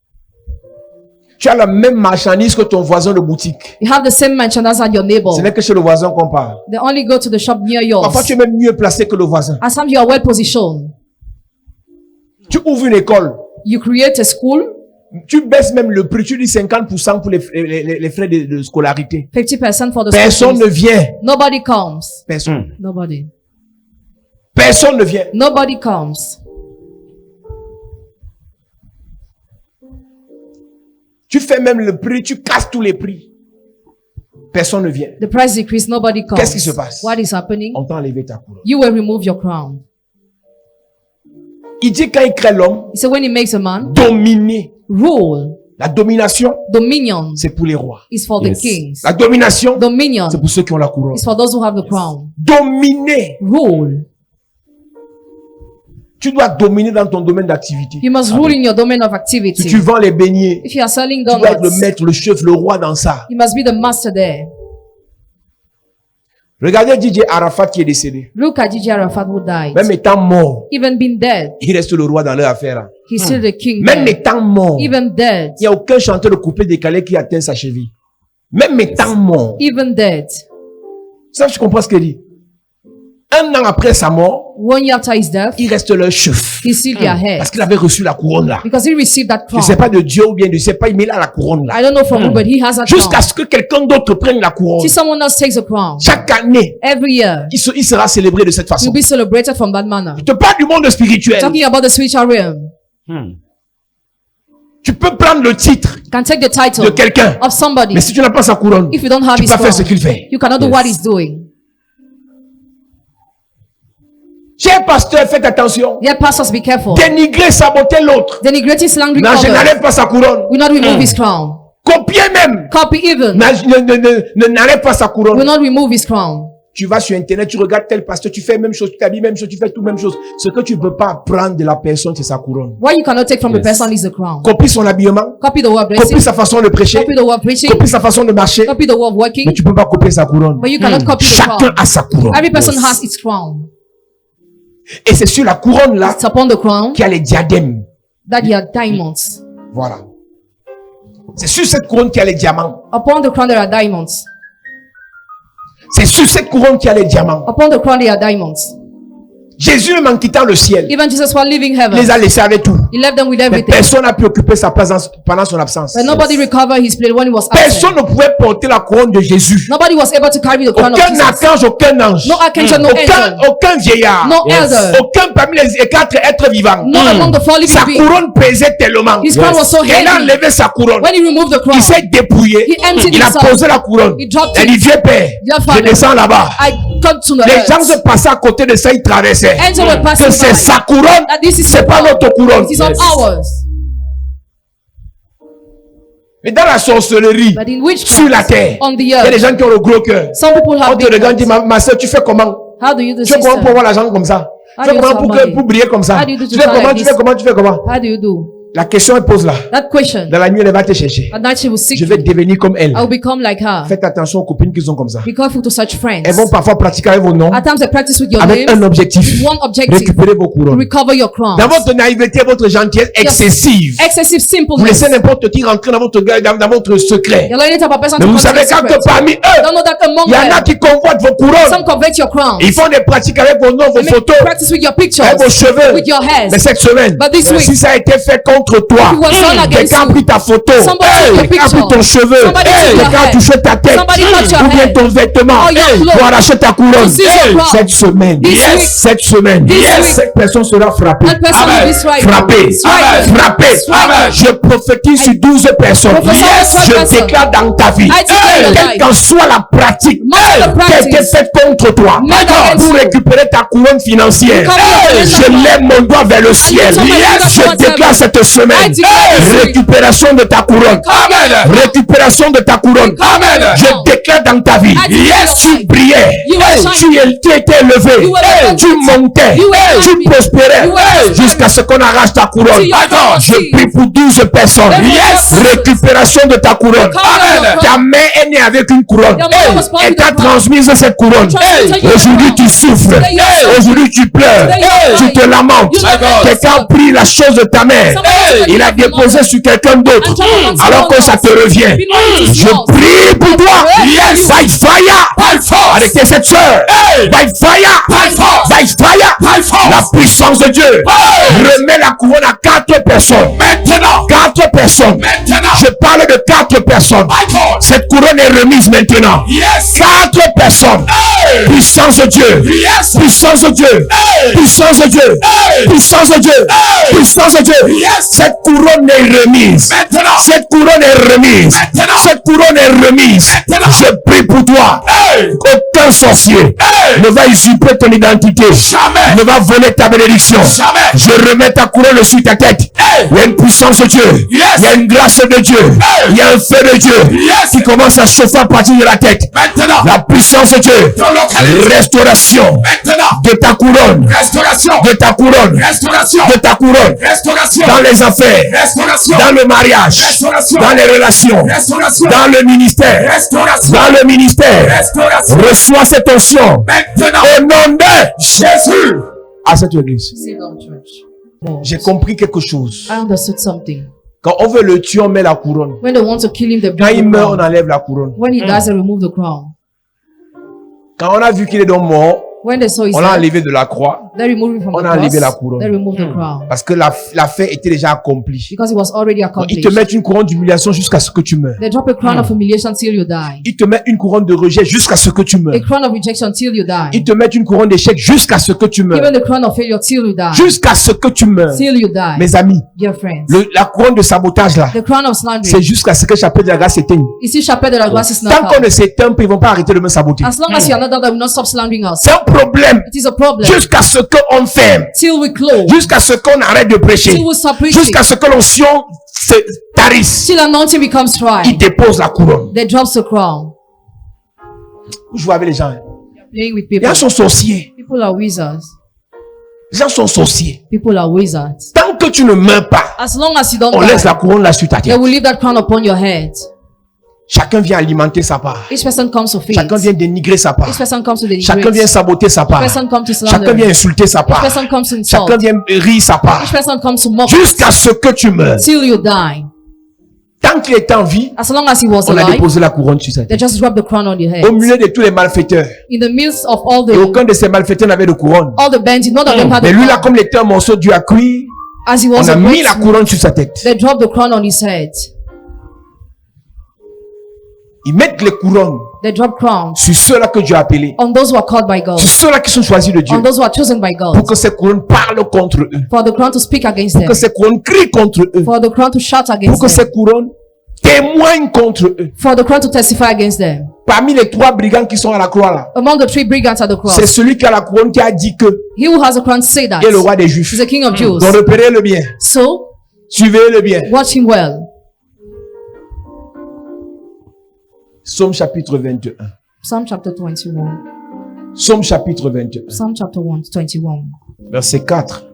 A: Tu as la même marchandise que ton voisin de boutique.
B: You have the same merchandise as your neighbor.
A: Ce n'est que chez le voisin qu'on parle.
B: They only go to the shop near yours.
A: Parfois, tu es même mieux placé que le voisin.
B: At times you are well positioned.
A: Tu ouvres une école.
B: You create a school.
A: Tu baisses même le prix. Tu dis 50% pour les frais de scolarité.
B: 50% for the
A: Personne
B: school
A: ne vient.
B: Nobody comes.
A: Personne.
B: Nobody.
A: Personne ne vient.
B: Nobody comes.
A: Tu fais même le prix. Tu casses tous les prix. Personne ne vient.
B: The price decrease. Nobody comes.
A: Qu'est-ce qui se passe?
B: What is happening?
A: On t'a enlevé ta couronne.
B: You will remove your crown.
A: Il dit quand il crée l'homme,
B: He said when he makes a man,
A: dominer.
B: rule,
A: La domination,
B: dominion
A: c'est pour les rois.
B: is for the kings.
A: La domination,
B: Dominion
A: c'est pour ceux qui ont la couronne.
B: is for those who have the crown.
A: Dominer.
B: Rule.
A: Tu dois dominer dans ton domaine d'activité.
B: You must rule in your domain of
A: Si
B: activity.
A: tu vends les beignets,
B: If you are selling
A: tu dois être le
B: donuts,
A: maître, le chef, le roi dans ça.
B: you must be the master there.
A: Regardez DJ Arafat qui est décédé.
B: Look at Gigi Arafat who died.
A: Même étant mort,
B: Even being dead,
A: il reste le roi dans leur affaire. Hein.
B: he's still the king
A: Même
B: there.
A: étant mort, il
B: Even dead.
A: n'y a aucun chanteur de couplet décalé qui atteint sa cheville. Même étant mort.
B: Even dead.
A: Ça, je comprends ce qu'il dit. Un an après sa mort,
B: 1 year after his death,
A: il reste leur chef.
B: he's still their head.
A: Parce qu'il avait reçu la couronne là.
B: Because he received that
A: Je ne
B: crown.
A: sais pas de Dieu ou bien je ne sais pas, mais il a la couronne là.
B: I don't know from who, but he has that
A: Jusqu'à
B: crown.
A: ce que quelqu'un d'autre prenne la couronne.
B: See, someone else takes a crown.
A: Chaque année,
B: Every year,
A: il sera célébré de cette façon.
B: you'll be celebrated from that manner.
A: Je te parle du monde spirituel.
B: Talking about the spiritual realm.
A: Tu peux prendre le titre
B: You can take the
A: de
B: title
A: quelqu'un,
B: of somebody.
A: mais si tu n'as pas sa couronne,
B: If you don't have
A: tu
B: his
A: peux pas faire ce
B: crown,
A: qu'il fait.
B: you cannot do what he's doing.
A: Cher pasteur, faites attention.
B: Dear pastors, be careful.
A: Dénigrer, saboter l'autre.
B: Denigrating, slandering
A: Non, je
B: others
A: n'enlève pas sa couronne.
B: will not remove his crown.
A: Copier même.
B: Copy even
A: N'enlève pas sa
B: will
A: couronne.
B: not remove his crown.
A: Tu vas sur internet, tu regardes tel pasteur, tu fais la même chose, tu t'habilles même chose, tu fais tout même chose. Ce que tu ne peux pas apprendre de la personne, c'est sa couronne.
B: What you cannot take from the person is the crown.
A: Copie son habillement,
B: Copy the way of
A: copie
B: dressing.
A: sa façon de prêcher,
B: Copy the way of preaching.
A: copie sa façon de marcher,
B: Copy the way of working.
A: mais tu peux pas copier sa couronne.
B: But you cannot copy the
A: Chacun
B: crown.
A: a sa couronne.
B: Every person has its crown.
A: Et c'est sur la couronne là
B: It's upon the crown
A: qu'il y a les diadèmes.
B: that there are diamonds.
A: Voilà. C'est sur cette couronne qu'il y a les diamants.
B: Upon the crown there are diamonds.
A: C'est sur cette couronne qu'il y a les diamants.
B: Upon the crown there are diamonds.
A: Jésus, même en quittant le ciel,
B: Even Jesus while leaving
A: il
B: heaven,
A: les a laissés avec tout.
B: he left them with
A: Mais
B: everything.
A: personne n'a pu occuper sa place pendant son absence.
B: But nobody recovered his place when he was absent.
A: Personne ne pouvait porter la couronne de Jésus.
B: Nobody was able to carry the crown of
A: Aucun
B: Jesus.
A: archange, aucun ange.
B: No archangel, no angel.
A: Aucun vieillard.
B: No elder.
A: Aucun parmi les quatre êtres vivants.
B: No among the four living
A: Sa
B: beings.
A: couronne pesait tellement.
B: His crown was so
A: Il a
B: heavy.
A: enlevé sa couronne.
B: When he removed the crown,
A: Il s'est dépouillé.
B: He emptied
A: Il a
B: himself.
A: posé la couronne.
B: He dropped
A: Il a dit,
B: it.
A: vieux père,
B: Dear
A: je
B: Father,
A: descends là-bas.
B: I come to the
A: Les gens se
B: earth.
A: passaient à côté de ça, ils traversaient.
B: Angels were passing
A: Que c'est
B: by.
A: sa couronne,
B: That this is
A: c'est
B: the
A: pas
B: crown.
A: notre couronne.
B: It is not ours.
A: Mais dans la sorcellerie,
B: But in which
A: sur la terre,
B: on the
A: il y a des
B: earth,
A: gens qui ont le gros cœur.
B: some people
A: On
B: have
A: te
B: big
A: regarde, dit,
B: hearts.
A: ma soeur, tu fais comment?
B: How do you do,
A: Tu fais comment pour
B: sister?
A: avoir l'argent comme ça?
B: How
A: Tu fais
B: do you
A: comment
B: have
A: pour,
B: money?
A: pour briller comme ça?
B: How do you do
A: Tu
B: to
A: fais
B: fly
A: comment,
B: like
A: tu
B: this?
A: fais comment, tu fais comment?
B: How do you do?
A: La question elle pose là.
B: That question.
A: Dans la nuit, elle va te chercher.
B: At night she will seek
A: Je vais
B: you.
A: devenir comme elle.
B: I will become like her.
A: Faites attention aux copines qui sont comme ça.
B: Be careful to such friends.
A: Elles vont parfois pratiquer avec vos noms,
B: At times they practice with your
A: avec
B: name,
A: un objectif.
B: one objective,
A: Récupérer vos
B: to
A: couronnes.
B: recover your crown.
A: Dans votre naïveté, votre gentillesse excessive,
B: Excessive
A: vous laissez
B: simpleness.
A: n'importe qui rentrer dans votre secret.
B: You're learning about person
A: Mais
B: to
A: vous
B: come to
A: savez
B: your
A: quand
B: secret.
A: que parmi eux,
B: Don't know that among
A: il y en a
B: them,
A: qui convoitent vos couronnes.
B: some covet your crown.
A: Ils font des pratiques avec vos noms, vos
B: They make
A: photos,
B: practice with your pictures,
A: avec vos cheveux.
B: with your hairs.
A: Mais cette semaine,
B: But this week,
A: si ça a été fait contre toi,
B: it was done against
A: quelqu'un a
B: you.
A: pris ta photo,
B: Somebody took your
A: quelqu'un a pris
B: picture.
A: ton cheveu,
B: Somebody took your
A: quelqu'un a
B: hair.
A: touché ta tête,
B: Somebody touched your
A: ou bien
B: head.
A: ton vêtement,
B: Or your clothes.
A: pour arracher ta couronne.
B: To seize your crown.
A: Cette semaine,
B: This week.
A: cette semaine,
B: This week.
A: cette personne sera frappée.
B: That person will be striking.
A: Frappée,
B: Striking.
A: frappée.
B: Striking.
A: Je prophétise sur 12 personnes.
B: Prophesy over 12
A: Je
B: personnes.
A: déclare dans ta vie,
B: I declare your
A: quelle
B: life.
A: qu'en soit la pratique
B: No matter the
A: qui a été
B: practice
A: faite contre toi,
B: made against
A: pour
B: you,
A: récupérer ta couronne financière,
B: Recover your
A: je
B: financial
A: lève mon doigt vers le ciel.
B: lift up my finger
A: Je
B: towards
A: déclare
B: heaven.
A: cette semaine,
B: I declare this week.
A: récupération de ta couronne.
B: Amen.
A: Récupération de ta couronne.
B: Amen.
A: Je déclare dans ta vie,
B: I declare your
A: tu
B: life.
A: brillais,
B: You were shining.
A: tu étais élevé,
B: You were
A: tu
B: elevated.
A: montais,
B: You were
A: tu
B: happy.
A: prospérais,
B: You were prosperous.
A: jusqu'à ce qu'on arrache ta couronne.
B: Till your crown
A: Je
B: ceased.
A: prie pour 12 personnes.
B: Yes.
A: Récupération de ta couronne.
B: Recover your crown.
A: Ta main est née avec une couronne.
B: Your mother was born
A: Elle
B: with a
A: t'a
B: crown.
A: transmise cette couronne.
B: Transmitted you the
A: Aujourd'hui
B: crown.
A: tu souffres.
B: Today you suffer.
A: Aujourd'hui tu pleures.
B: Today you
A: Tu
B: cry.
A: te lamentes.
B: You lament
A: Quelqu'un a
B: yourself.
A: pris la chose de ta mère.
B: Somebody
A: il a déposé sur quelqu'un d'autre, alors que ça te revient. Je prie pour toi. Yes, by fire, avec cette soeur. By fire, by fire, la puissance de Dieu. Remets la couronne à 4 personnes. Maintenant, 4 personnes. Je parle de 4 personnes. Cette couronne est remise maintenant. 4 personnes. Puissance de Dieu. Puissance de Dieu. Puissance de Dieu. Puissance de Dieu. Puissance de Dieu. Cette couronne est remise. Cette couronne est remise. Cette couronne est remise. Je prie pour toi. Aucun sorcier ne va usurper ton identité. Ne va voler ta bénédiction. Je remets ta couronne sur ta tête. Il y a une puissance de Dieu. Il y a une grâce de Dieu. Il y a un feu de Dieu qui commence à chauffer à partir de la tête. La puissance de Dieu. Restauration de ta couronne. De ta couronne. De ta couronne. Dans les affaires. Dans le mariage. Dans les relations. Dans le ministère. Dans le ministère. Reçois cette onction. Au nom de Jésus. À cette église. J'ai compris quelque chose.
B: I understood something.
A: Quand on veut le tuer, on met la couronne.
B: When they want to kill him, they
A: Quand
B: bring
A: il
B: the
A: meurt, on
B: crown.
A: enlève la couronne.
B: When he dies, they remove the crown.
A: Quand on a vu qu'il est donc mort,
B: When they saw his
A: on l'a
B: death,
A: enlevé de la croix
B: they removed him from
A: on
B: the
A: a enlevé la
B: cross.
A: couronne.
B: They removed the crown.
A: parce que l'affaire était déjà accomplie.
B: Because it was already
A: Ils
B: accomplished.
A: te mettent une couronne d'humiliation jusqu'à ce que tu meurs.
B: They drop a crown of humiliation till you die.
A: Ils te mettent une couronne de rejet jusqu'à ce que tu meurs.
B: A crown of rejection till you die.
A: Ils te mettent une couronne d'échec jusqu'à ce que tu meurs.
B: Even the crown of failure till you die.
A: Jusqu'à ce que tu meurs.
B: Till you die.
A: Mes amis,
B: Dear friends.
A: la couronne de sabotage là,
B: The crown of
A: c'est
B: slandering.
A: jusqu'à ce que le chapelet de la grâce s'éteigne.
B: Ici, chapelle de la grâce is not
A: Tant qu'on
B: out.
A: ne s'éteint pas, ils vont pas arrêter de me saboter.
B: As long as you are not done, they will not stop slandering us.
A: C'est un problème.
B: It is a problem.
A: Jusqu'à ce qu'on ferme.
B: Till we close.
A: Jusqu'à ce qu'on arrête de prêcher.
B: Till we stop preaching.
A: Jusqu'à ce que l'onction se tarisse.
B: Till anointing becomes
A: Il
B: dry.
A: dépose la couronne.
B: They drop the crown.
A: Vous jouez avec les gens. Hein.
B: Playing with
A: Les
B: people.
A: gens sont sorciers.
B: People are wizards.
A: Les gens sont sorciers.
B: People are wizards.
A: Tant que tu ne meurs pas,
B: As long as you don't
A: on laisse
B: die,
A: la couronne là sur ta
B: they
A: tête.
B: will leave that crown upon your head.
A: Chacun vient alimenter sa part.
B: Each person comes to feed.
A: Chacun vient dénigrer sa part.
B: Each person comes to
A: Chacun
B: denigrate.
A: vient saboter sa
B: Each
A: part.
B: person comes to
A: Chacun
B: slander.
A: vient insulter sa
B: Each
A: part.
B: person comes to insult.
A: Chacun vient rire sa part.
B: Each person comes to mock.
A: Jusqu'à ce que tu meurs.
B: Till you die.
A: Tant qu'il est en vie,
B: As long as he was
A: on a
B: alive,
A: déposé la couronne sur sa
B: they
A: tête.
B: just drop the crown on your head.
A: Au milieu de tous les malfaiteurs.
B: In the midst of all
A: Et
B: the
A: aucun de ces malfaiteurs n'avait de couronne.
B: all the bandits, none of them had
A: Mais
B: the
A: lui là,
B: crown.
A: comme il était un morceau Dieu a cuit,
B: As he
A: on
B: was
A: a
B: a
A: mis
B: great
A: la
B: man,
A: couronne sur sa tête.
B: they dropped the crown on his head.
A: Ils mettent les couronnes
B: They drop crowns
A: sur ceux-là que Dieu a appelés.
B: on those who are called by God,
A: Sur ceux-là qui sont choisis de Dieu.
B: on those who are chosen by
A: Pour
B: God,
A: que ces couronnes parlent contre eux.
B: for the crown to speak against
A: Pour
B: them,
A: que ces couronnes crient contre eux.
B: for the crown to shout
A: Pour
B: against
A: que
B: them,
A: ces couronnes témoignent contre eux.
B: for the crown to testify against them.
A: Parmi les 3 brigands qui sont à la croix là,
B: Among the 3 brigands at the cross,
A: c'est celui qui a la couronne qui a dit que
B: he who has a crown say that
A: il est le roi des
B: he's
A: Juifs.
B: the king of Jews.
A: Donc repérez-le bien.
B: So,
A: Suivez-le bien.
B: watch him well.
A: Psaume chapitre 21.
B: Psalm chapter 21.
A: Psaume chapitre 21.
B: Psalm chapter 21.
A: Verset 4.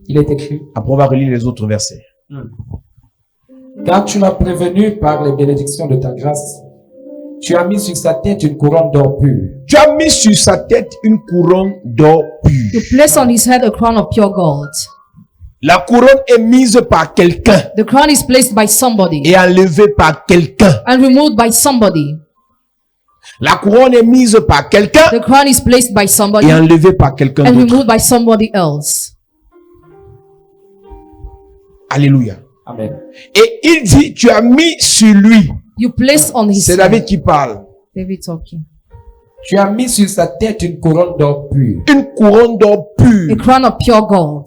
C: Il est écrit,
A: Après on va relire les autres versets.
C: car tu m'as prévenu par les bénédictions de ta grâce. Tu as mis sur sa tête une couronne d'or pur.
A: Tu as mis sur sa tête une couronne d'or
B: You
A: pur.
B: place on his head a crown of pure gold.
A: La couronne est mise par quelqu'un
B: The crown is placed by somebody
A: et enlevée par quelqu'un.
B: and removed by somebody.
A: La couronne est mise par quelqu'un
B: The crown is placed by somebody
A: et enlevée par quelqu'un
B: and
A: d'autre.
B: removed by somebody else.
A: Alléluia.
C: Amen.
A: Et il dit, tu as mis sur lui.
B: You place on his
A: C'est David
B: head.
A: qui parle.
B: David talking.
C: Tu as mis sur sa tête une couronne d'or pur.
A: Une couronne d'or
B: A
A: pur.
B: crown of pure gold.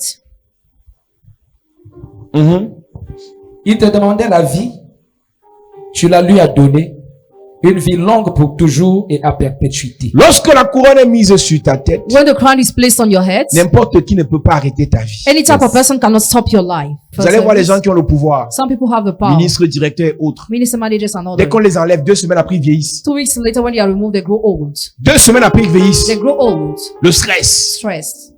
A: Mhm.
C: Il te demandait la vie. Tu la lui as donnée. Une vie longue pour toujours et à perpétuité.
A: Lorsque la couronne est mise sur ta tête,
B: When the crown is placed on your head,
A: n'importe qui ne peut pas arrêter ta vie.
B: any type of person cannot stop your life.
A: Vous allez voir les gens qui ont le pouvoir,
B: Some people have the power.
A: ministres, directeurs et autres.
B: Minister, managers and
A: Dès
B: others.
A: qu'on les enlève, 2 semaines après, ils vieillissent.
B: 2 weeks later, when they are removed, they grow old.
A: 2 semaines après, ils vieillissent.
B: They grow old,
A: Le stress,
B: stressed,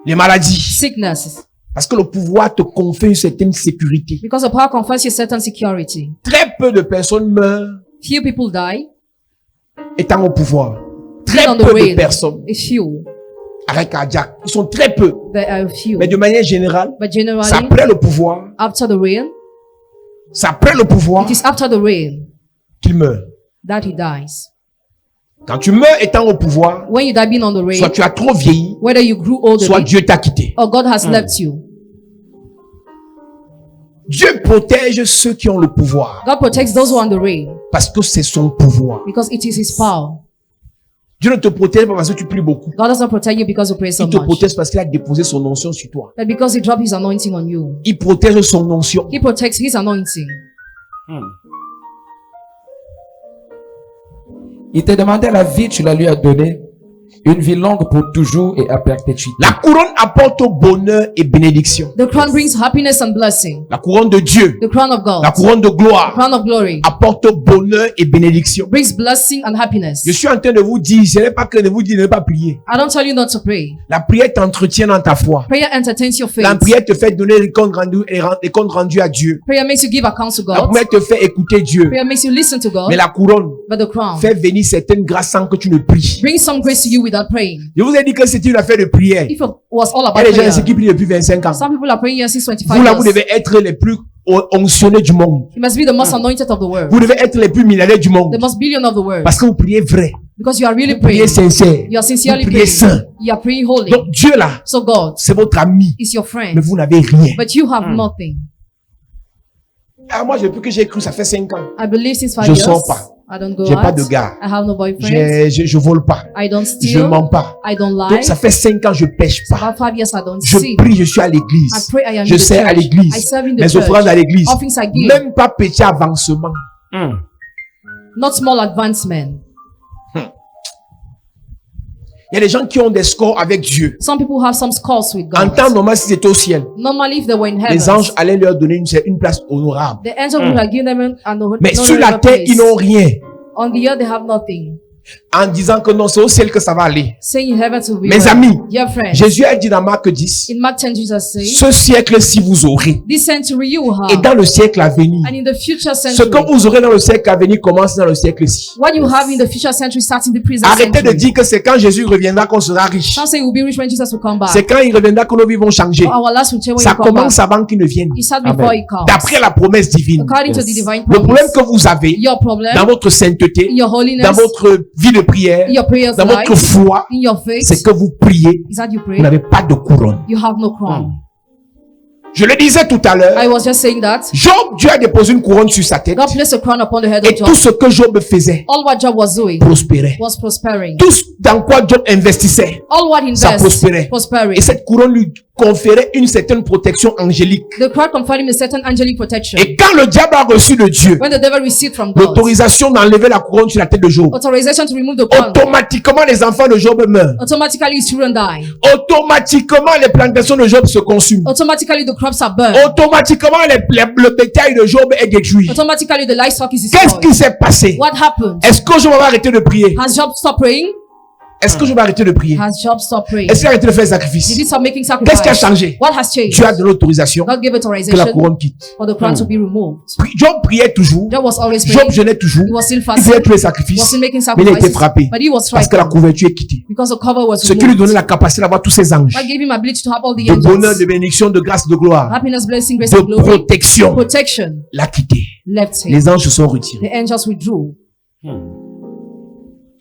A: les maladies.
B: sicknesses.
A: Parce que le pouvoir te confère une certaine sécurité.
B: Because the power confers you certain security.
A: Très peu de personnes meurent
B: Few people die.
A: étant au pouvoir.
B: Being
A: Très
B: on the
A: peu de
B: rail.
A: personnes.
B: A few.
A: arrêt cardiaque. Ils sont très peu.
B: There are few.
A: Mais de manière générale,
B: But
A: c'est
B: generally,
A: après le pouvoir,
B: after the rain,
A: c'est après le pouvoir
B: it is after the rain
A: qu'il meurt.
B: that he dies.
A: Quand tu meurs étant au pouvoir,
B: When you die being on the rain,
A: soit tu as trop vieilli,
B: whether you grew old
A: soit Dieu t'a quitté.
B: or God has left you,
A: Dieu protège ceux qui ont le pouvoir
B: God protects those who are on the rain
A: parce que c'est son pouvoir.
B: because it is his power.
A: Dieu ne te protège pas parce que tu pries beaucoup.
B: God does not protect you because you pray so
A: Il te
B: much,
A: protège parce qu'il a déposé son onction sur toi.
B: but because he dropped his anointing on you.
A: Il protège son onction.
B: He protects his anointing.
C: Il t'a demandé la vie, tu la lui as donnée. Une vie longue pour toujours et à perpétuité.
A: La couronne apporte bonheur et bénédiction.
B: The crown brings happiness and blessing.
A: La couronne de Dieu,
B: The crown of God,
A: la couronne de
B: the
A: gloire
B: crown of glory,
A: apporte bonheur et bénédiction.
B: brings blessing and happiness.
A: Je suis en train de vous dire, je n'ai pas que de vous dire de ne pas prier.
B: I don't tell you not to pray.
A: La prière t'entretient dans ta foi.
B: Prayer entertains your faith.
A: La prière te fait donner les comptes rendus à Dieu.
B: Prayer makes you give accounts to
A: La
B: God.
A: prière te fait écouter Dieu.
B: Prayer makes you listen to God.
A: Mais la couronne
B: But the crown
A: fait venir certaines grâces sans que tu ne pries.
B: brings some grace to you without praying.
A: Je vous ai dit que c'était une affaire de prière.
B: If it was all
A: Il y
B: about
A: a des gens
B: prayer,
A: ici qui prient depuis 25 ans.
B: some people are praying here since
A: Vous
B: 25
A: là, vous
B: years.
A: devez être les plus onctionnés du monde.
B: You must be the most anointed of the world.
A: Vous devez être les plus milliardaires du monde.
B: The most billion of the world.
A: Parce que vous priez vrai.
B: Because you are really
A: Vous priez
B: praying.
A: sincère.
B: You are sincerely
A: Vous priez
B: praying.
A: saint.
B: You are praying holy.
A: Donc Dieu là,
B: So God
A: c'est votre ami.
B: is your
A: Mais
B: friend.
A: vous n'avez rien.
B: But you have nothing.
A: Ah, moi, depuis que j'ai cru, ça fait 5 ans.
B: I believe since 5
A: Je
B: years,
A: sors pas.
B: I don't go
A: J'ai pas
B: out.
A: de gars.
B: I have no boyfriend.
A: Je vole pas.
B: I don't
A: Je
B: steal.
A: mens pas.
B: I don't lie.
A: Donc ça fait 5 ans, je pêche pas.
B: About 5 years I don't
A: Je
B: sin.
A: prie, je suis à
B: I
A: l'église.
B: pray I am
A: Je
B: in the
A: sers à
B: church. I
A: l'église.
B: serve in the
A: Mes
B: church.
A: offrandes à l'église.
B: Offerings I give.
A: Même pas petit avancement.
B: Not small advancement.
A: Il y a des gens qui ont des scores avec Dieu.
B: Some people have some scores with
A: En
B: God.
A: temps normal, si c'était au ciel,
B: Normally, if they were in
A: les
B: heaven,
A: anges allaient leur donner une place honorable.
B: the angel would have given them an
A: Mais sur la terre, ils n'ont rien.
B: On the earth, they have nothing.
A: En disant que non, c'est au ciel que ça va aller.
B: Saying in heaven to be
A: Mes
B: well.
A: amis,
B: Dear friends,
A: Jésus a dit dans Marc 10,
B: in Mark 10, Jesus says,
A: ce siècle-ci vous aurez.
B: this century you will
A: Et
B: have,
A: dans le siècle à venir,
B: and in the future
A: ce
B: century,
A: que vous aurez dans le siècle à venir commence dans le siècle-ci.
B: what you have in the future century starts in the present
A: Arrêtez de
B: century.
A: dire que c'est quand Jésus reviendra qu'on sera riche.
B: Some say we'll be rich when Jesus will come back.
A: C'est quand il reviendra que nos vies vont changer.
B: Our lives will change when
A: Ça
B: he come back.
A: commence avant qu'il ne vienne.
B: It starts before he comes.
A: D'après la promesse divine.
B: According to the divine
A: Le problème
B: promise.
A: que vous avez
B: Your problem,
A: dans votre sainteté,
B: in your holiness,
A: dans votre vie de prière,
B: in your prayers
A: dans votre
B: life,
A: foi,
B: in your faith,
A: c'est que vous priez,
B: is that you
A: vous
B: pray,
A: n'avez pas de couronne.
B: you have no crown.
A: Je le disais tout à l'heure,
B: I was just saying that.
A: Job, Dieu a déposé une couronne sur sa tête
B: God placed a crown upon the head
A: et
B: of Job.
A: tout ce que Job faisait
B: All what Job was doing
A: prospérait.
B: was prospering.
A: Tout ce dans quoi Job investissait,
B: All what he
A: ça
B: invests
A: prospérait.
B: prospering.
A: Et cette couronne lui conférait une certaine protection angélique.
B: The crown conferred him a certain angelic protection.
A: Et quand le diable a reçu de Dieu
B: When the devil received from God
A: l'autorisation d'enlever la couronne sur la tête de Job,
B: authorization to remove the crown,
A: automatiquement les enfants de Job meurent.
B: automatically his children die.
A: Automatiquement les plantations de Job se consument.
B: Automatically the crops are burned.
A: Automatiquement le bétail de Job est détruit.
B: Automatically the livestock is
A: Qu'est-ce
B: destroyed.
A: qui s'est passé?
B: What happened?
A: Est-ce que Job va arrêter de prier?
B: Has Job stopped praying?
A: Est-ce que Job va arrêter de prier?
B: Has Job stopped praying?
A: Est-ce qu'il a arrêté de faire
B: Did he
A: sacrifice?
B: stop making
A: Qu'est-ce qui a
B: sacrifice?
A: changé?
B: What has changed?
A: Tu as donné l'autorisation
B: God gave
A: que la
B: authorization
A: couronne quitte.
B: for the crown to be removed.
A: Job priait toujours.
B: Job was always
A: Job
B: praying.
A: jeûnait toujours.
B: He was still
A: Il faisait
B: fasting.
A: tous les
B: He
A: sacrifices.
B: was still making
A: Mais il a été
B: sacrifices.
A: frappé.
B: But he was
A: Parce que la
B: stricken
A: couverture est quittée.
B: because the cover was
A: Ce qui lui donnait
B: removed.
A: la capacité d'avoir tous ces anges.
B: God gave him ability to have all the
A: De bonheur,
B: angels.
A: de bénédiction, de grâce, de gloire.
B: Happiness, blessing, grace,
A: De
B: and glory.
A: protection.
B: Protection
A: L'a quitté.
B: left him.
A: Les anges se sont retirés.
B: The angels withdrew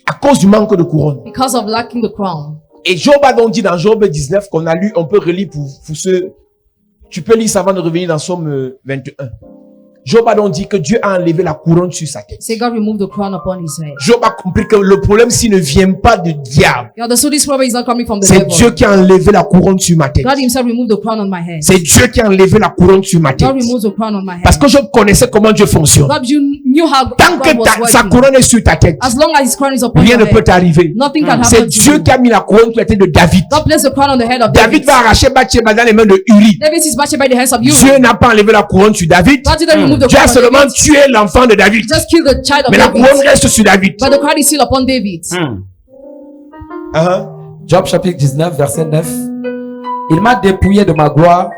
A: À cause du manque de couronne.
B: because of lacking the crown.
A: Et Job a donc dit dans Job 19 qu'on a lu, on peut relire pour ceux, tu peux lire ça avant de revenir dans Somme 21. Job a donc dit que Dieu a enlevé la couronne sur sa tête.
B: Say God removed the crown upon his head.
A: Job a compris que le problème s'il ne vient pas du diable,
B: You understood this problem is not coming from the
A: c'est
B: devil.
A: Dieu qui a enlevé la couronne sur ma tête.
B: God himself removed the crown on my head.
A: C'est Dieu qui a enlevé la couronne sur ma tête.
B: God removed the crown on my head.
A: Parce que Job connaissait comment Dieu fonctionne.
B: God, you knew how
A: Tant
B: God
A: que
B: was
A: sa
B: working.
A: couronne est sur ta tête,
B: As long as his crown is upon
A: rien
B: your
A: ne peut
B: head,
A: t'arriver.
B: nothing can
A: C'est
B: happen to
A: Dieu
B: you.
A: qui a mis la couronne sur la tête de David.
B: God placed the crown on the head of
A: David
B: David.
A: va arracher Bathsheba dans les mains de Uri.
B: David is batched by the hands of you.
A: Dieu n'a pas enlevé la couronne sur David.
B: God didn't remove the
A: Dieu a
B: crown on
A: seulement
B: David.
A: tué l'enfant de David.
B: Just kill the child of
A: Mais la
B: David.
A: couronne reste sur David.
B: But the crown is still upon David.
C: Job chapitre 19, verset 9. Il m'a dépouillé de ma gloire